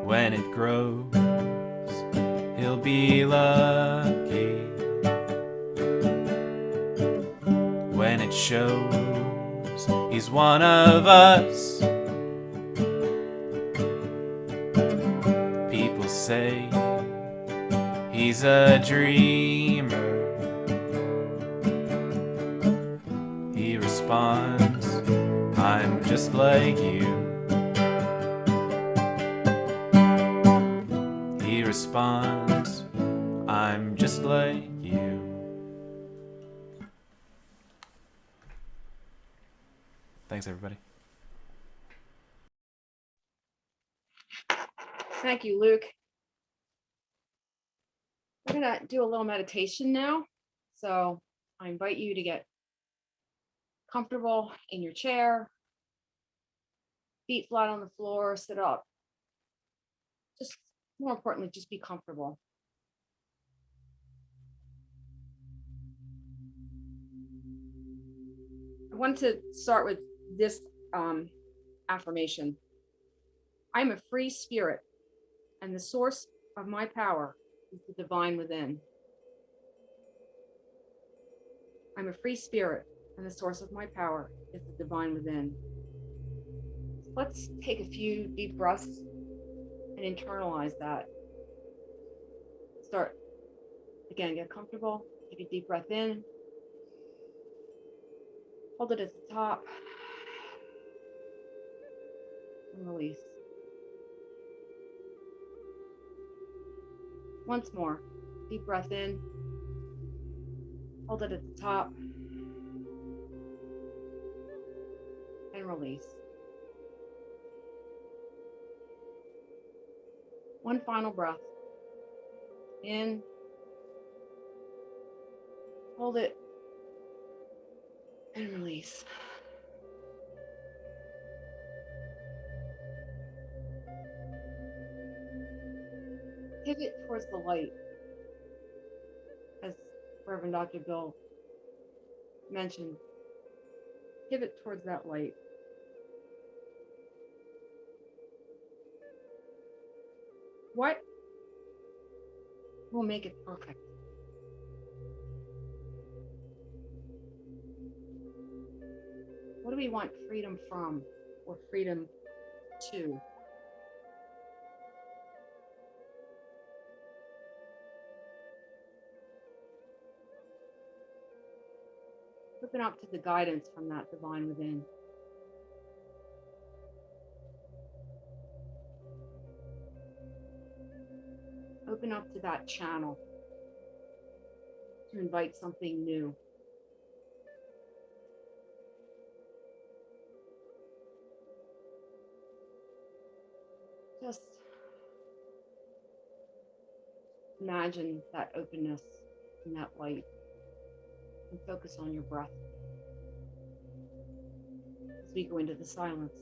When it grows, he'll be lucky. When it shows, he's one of us. People say he's a dreamer. He responds, I'm just like you. He responds, I'm just like you. Thanks, everybody. Thank you, Luke. We're gonna do a little meditation now. So I invite you to get comfortable in your chair, feet flat on the floor, sit up. Just more importantly, just be comfortable. I want to start with this affirmation. I'm a free spirit, and the source of my power is the divine within. I'm a free spirit, and the source of my power is the divine within. Let's take a few deep breaths and internalize that. Start, again, get comfortable, take a deep breath in, hold it at the top, and release. Once more, deep breath in, hold it at the top, and release. One final breath. In, hold it, and release. Pivot towards the light, as Reverend Dr. Bill mentioned. Pivot towards that light. What will make it perfect? What do we want freedom from or freedom to? Open up to the guidance from that divine within. Open up to that channel to invite something new. Just imagine that openness and that light, and focus on your breath as we go into the silence.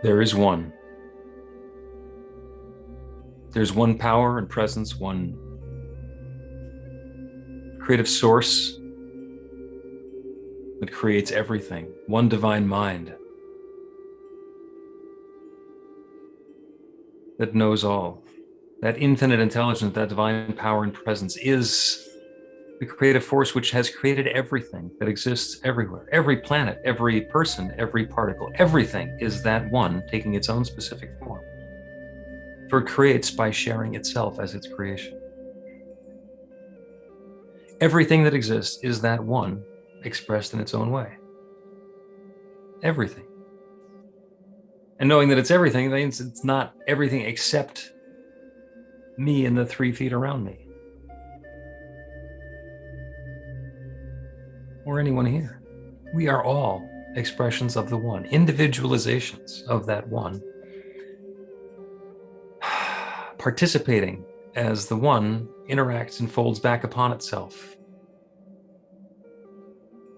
There is one. There's one power and presence, one creative source that creates everything, one divine mind that knows all. That infinite intelligence, that divine power and presence is the creative force which has created everything that exists everywhere. Every planet, every person, every particle, everything is that one taking its own specific form. For it creates by sharing itself as its creation. Everything that exists is that one expressed in its own way. Everything. And knowing that it's everything means it's not everything except me and the 3 feet around me. Or anyone here. We are all expressions of the one, individualizations of that one, participating as the one interacts and folds back upon itself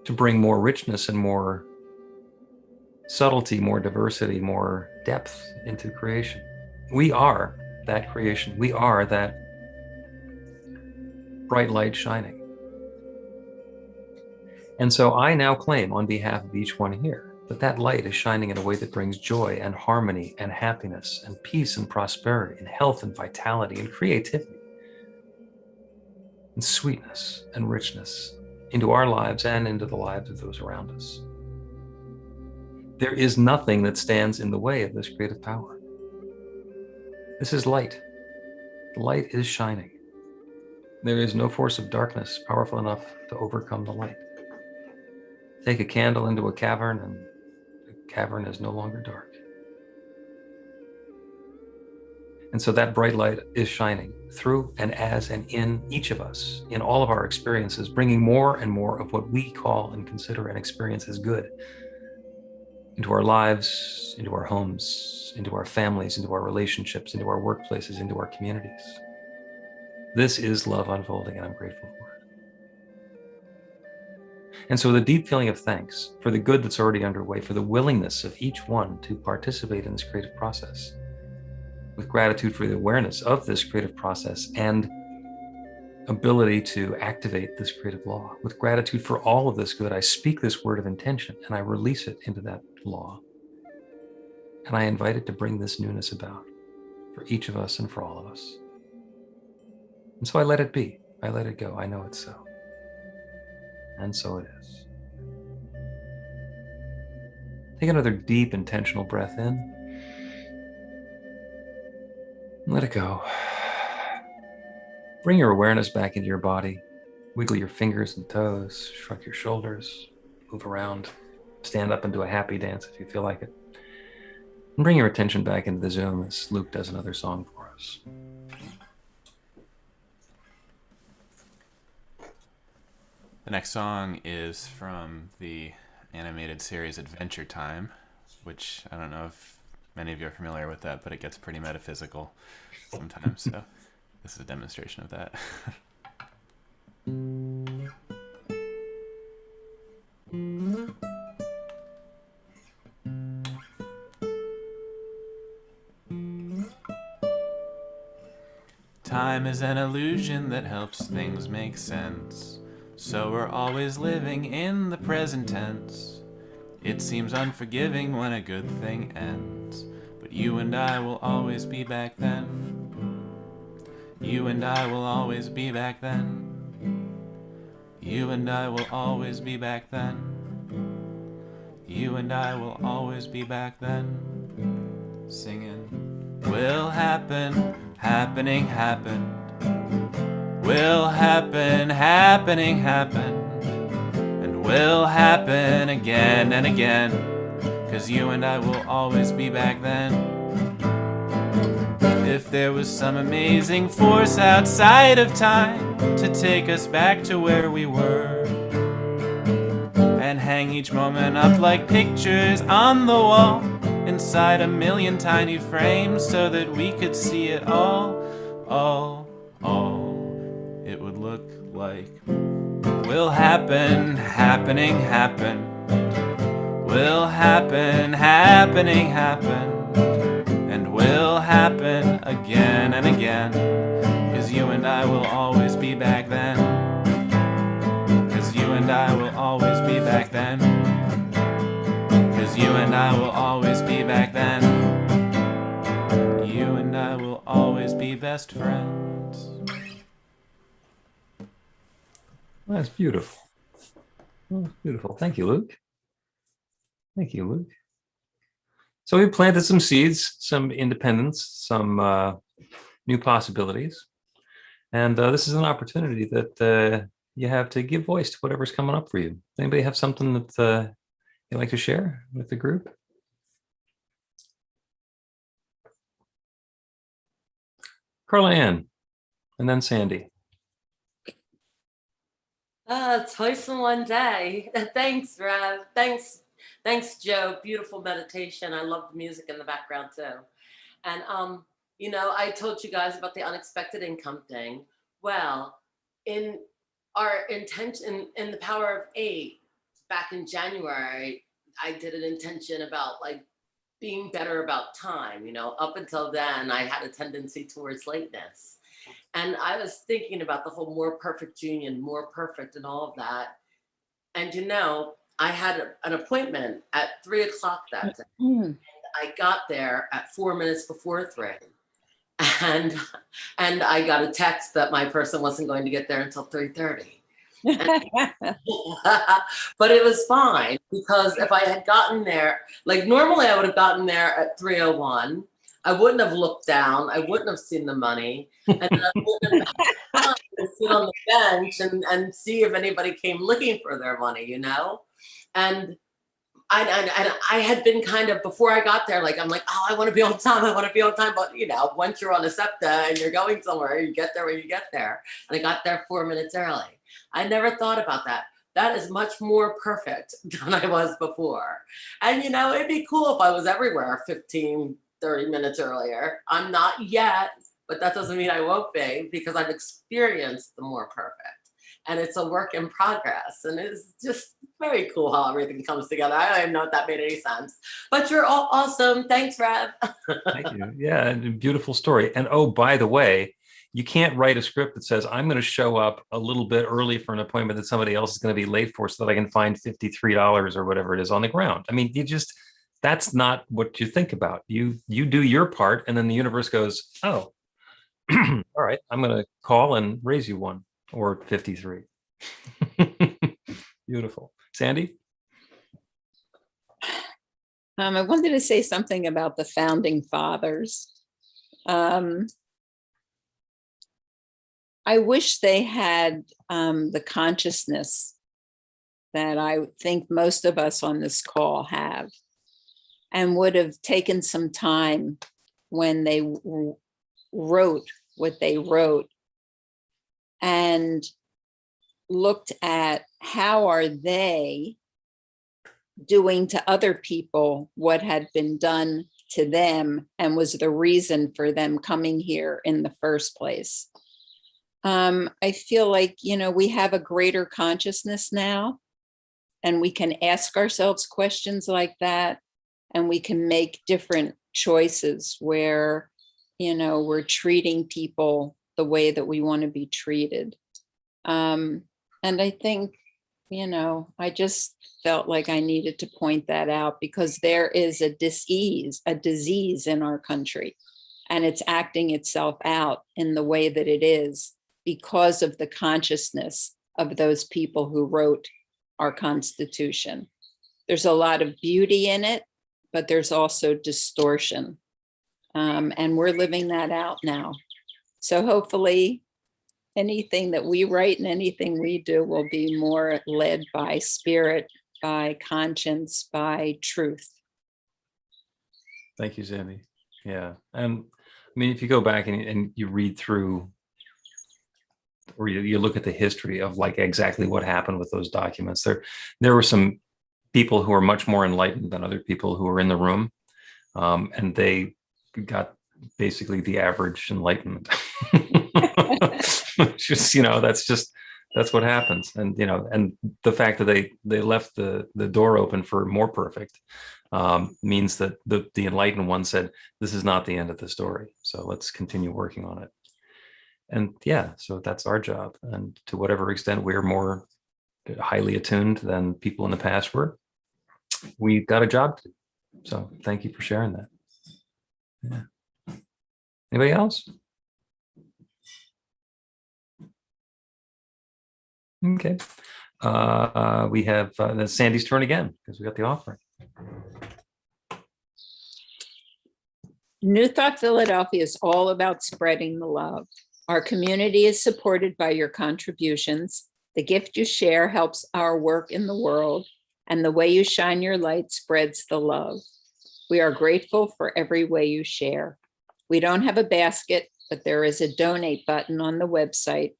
to bring more richness and more subtlety, more diversity, more depth into creation. We are that creation. We are that bright light shining. And so I now claim on behalf of each one here that that light is shining in a way that brings joy and harmony and happiness and peace and prosperity and health and vitality and creativity and sweetness and richness into our lives and into the lives of those around us. There is nothing that stands in the way of this creative power. This is light. The light is shining. There is no force of darkness powerful enough to overcome the light. Take a candle into a cavern and the cavern is no longer dark. And so that bright light is shining through and as and in each of us, in all of our experiences, bringing more and more of what we call and consider and experience as good into our lives, into our homes, into our families, into our relationships, into our workplaces, into our communities. This is love unfolding, and I'm grateful for it. And so the deep feeling of thanks for the good that's already underway, for the willingness of each one to participate in this creative process, with gratitude for the awareness of this creative process and ability to activate this creative law. With gratitude for all of this good, I speak this word of intention and I release it into that law. And I invite it to bring this newness about for each of us and for all of us. And so I let it be. I let it go. I know it's so. And so it is. Take another deep, intentional breath in. Let it go. Bring your awareness back into your body. Wiggle your fingers and toes, shrug your shoulders, move around, stand up and do a happy dance if you feel like it. And bring your attention back into the Zoom as Luke does another song for us. The next song is from the animated series Adventure Time, which I don't know if many of you are familiar with that, but it gets pretty metaphysical sometimes. So this is a demonstration of that. Time is an illusion that helps things make sense. So we're always living in the present tense. It seems unforgiving when a good thing ends. But you and I will always be back then. You and I will always be back then. You and I will always be back then. You and I will always be back then. Singing, will happen, happening, happened. Will happen, happening, happen. And will happen again and again. 'Cause you and I will always be back then. If there was some amazing force outside of time to take us back to where we were, and hang each moment up like pictures on the wall, inside a million tiny frames so that we could see it all, it would look like will happen, happening, happen. Will happen, happening, happen. And will happen again and again. 'Cause you and I will always be back then. 'Cause you and I will always be back then. 'Cause you and I will always be back then. You and I will always be best friends. That's beautiful. That's beautiful. Thank you, Luke. Thank you, Luke. So we planted some seeds, some independence, some new possibilities. And this is an opportunity that you have to give voice to whatever's coming up for you. Anybody have something that you'd like to share with the group? Carla Ann, and then Sandy. Twice in one day. Thanks, Rev. Thanks, Joe. Beautiful meditation. I love the music in the background too. And I told you guys about the unexpected income thing. Well, in our intention, in the Power of 8, back in January, I did an intention about like being better about time. Up until then, I had a tendency towards lateness. And I was thinking about the whole more perfect union, more perfect, and all of that. And I had an appointment at 3:00 that day. I got there at 4 minutes before 3. And I got a text that my person wasn't going to get there until 3:30. But it was fine, because if I had gotten there, like normally I would have gotten there at 3:01. I wouldn't have looked down. I wouldn't have seen the money. And then I wouldn't have had time to sit on the bench and see if anybody came looking for their money, And I had been kind of, before I got there, like, I'm like, oh, I want to be on time. I want to be on time. But, once you're on a SEPTA and you're going somewhere, you get there when you get there. And I got there 4 minutes early. I never thought about that. That is much more perfect than I was before. And, it'd be cool if I was everywhere 15, 30 minutes earlier. I'm not yet, but that doesn't mean I won't be, because I've experienced the more perfect. And it's a work in progress. And it's just very cool how everything comes together. I don't even know if that made any sense. But you're all awesome. Thanks, Rev. Thank you. Yeah, and beautiful story. And oh, by the way, you can't write a script that says, I'm going to show up a little bit early for an appointment that somebody else is going to be late for so that I can find $53 or whatever it is on the ground. I mean, that's not what you think about. You do your part, and then the universe goes, oh, all right, I'm going to call and raise you one, or 53. Beautiful. Sandy? I wanted to say something about the founding fathers. I wish they had the consciousness that I think most of us on this call have, and would have taken some time when they wrote what they wrote and looked at how are they doing to other people what had been done to them and was the reason for them coming here in the first place. I feel like, we have a greater consciousness now, and we can ask ourselves questions like that, and we can make different choices where, we're treating people the way that we want to be treated. And I think, I just felt like I needed to point that out, because there is a disease in our country, and it's acting itself out in the way that it is because of the consciousness of those people who wrote our Constitution. There's a lot of beauty in it, but there's also distortion. And we're living that out now. So hopefully anything that we write and anything we do will be more led by spirit, by conscience, by truth. Thank you, Sandy. Yeah. And I mean, if you go back and you read through, or you look at the history of like exactly what happened with those documents, there were some people who are much more enlightened than other people who were in the room. And they got basically the average enlightenment. Just, that's what happens. And, and the fact that they left the door open for more perfect means that the enlightened one said, this is not the end of the story. So let's continue working on it. And yeah, so that's our job. And to whatever extent we're more highly attuned than people in the past were, we've got a job to do. So thank you for sharing that. Yeah. Anybody else? Okay. We have then Sandy's turn again, because we got the offering. New Thought Philadelphia is all about spreading the love. Our community is supported by your contributions. The gift you share helps our work in the world, and the way you shine your light spreads the love. We are grateful for every way you share. We don't have a basket, but there is a donate button on the website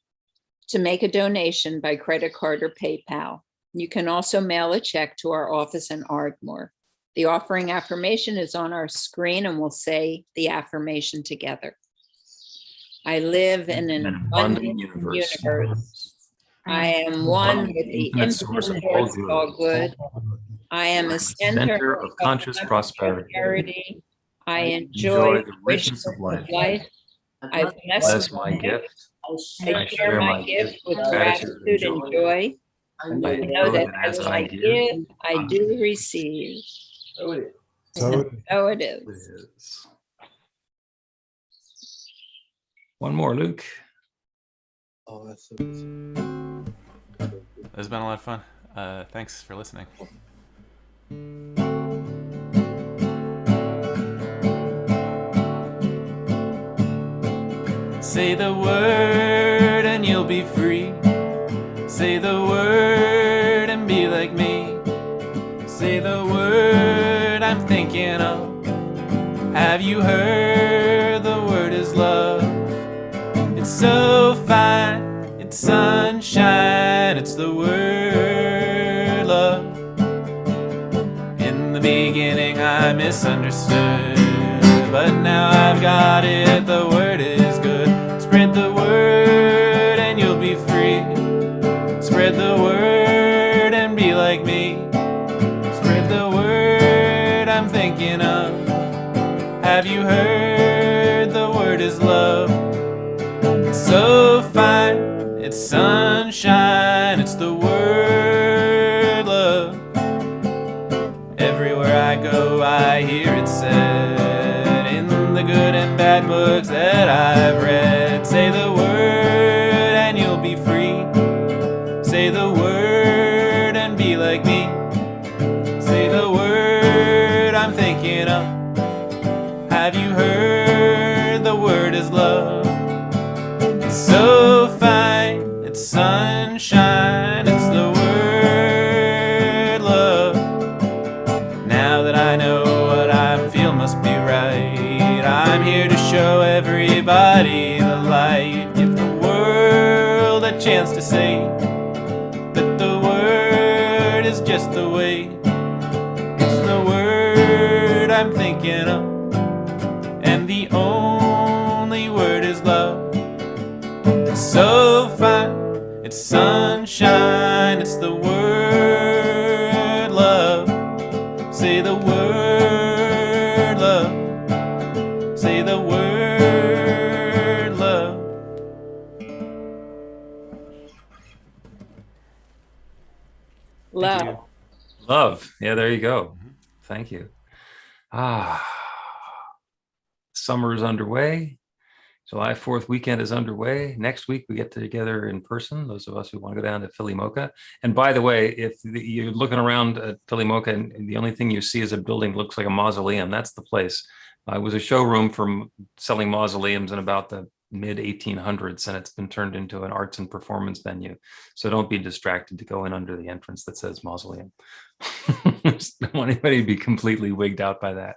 to make a donation by credit card or PayPal. You can also mail a check to our office in Ardmore. The offering affirmation is on our screen, and we'll say the affirmation together. I live in an abundant universe. I am one with the infinite source of all good. I am a center of conscious prosperity. I Enjoy enjoy the richness of life. I Bless my gift. I share my gift with gratitude gratitude and and joy. I I know that as I give, I do receive. So it is. So it is. is. One more, Luke. It's been a lot of fun. Thanks for listening. Say the word and you'll be free. Say the word and be like me. Say the word I'm thinking of. Have you heard the word is love? It's so fine, it's sunshine, it's the word love. In the beginning I misunderstood, but now I've got it, the word is good. Spread the word and you'll be free. Spread the word and be like me. Spread the word I'm thinking of. Have you heard the word is love? It's so fine, it's sunshine, it's the word love. Everywhere I go I hear it said, in the good and bad books that I've read. Say the word and you'll be free. Say the word and be like me. Say the word I'm thinking of. Have you heard the word is love? It's so fine, it's sunshine, it's the word love. Now that I know what I feel must be right, I'm here to show everybody the light. Give the world a chance to say that the word is just the way. It's the word I'm thinking of, and the only word is love. It's so fine, it's sunshine, it's the word love. Say the word love. Say the word love. Love. Love. Yeah, there you go. Thank you. Summer is underway. July 4th weekend is underway. Next week, we get together in person, those of us who want to go down to Philly Mocha. And by the way, if you're looking around at Philly Mocha and the only thing you see is a building that looks like a mausoleum, that's the place. It was a showroom for selling mausoleums in about the mid 1800s, and it's been turned into an arts and performance venue. So don't be distracted to go in under the entrance that says mausoleum. Just don't want anybody to be completely wigged out by that.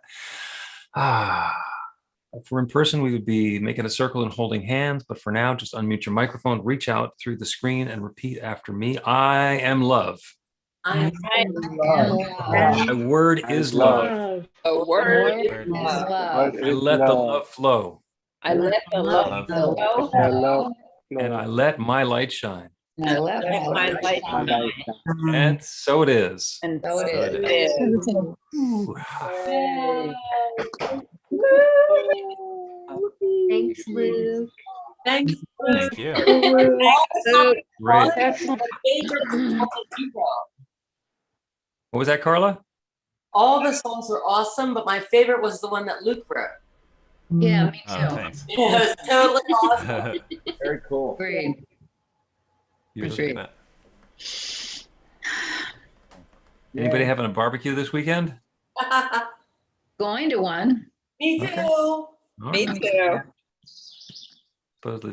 If we're in person, we would be making a circle and holding hands, but for now, just unmute your microphone, reach out through the screen and repeat after me. I am love. I The word is love. The word is Love. love. I let the love flow, I let the love flow. and I let my light shine. I love My light shine. And so it is. And So it so is. it is. Ooh. Thanks, Luke. Thanks. Thank you. Great. Excellent. What was that, Carla? All the songs were awesome, but my favorite was the one that Luke wrote. Yeah, me Oh, too. thanks. It was totally awesome. Very cool. Agreed. You look Appreciate at that. Anybody having a barbecue this weekend? Going to one. Me too. Okay. All Me right. too. Supposedly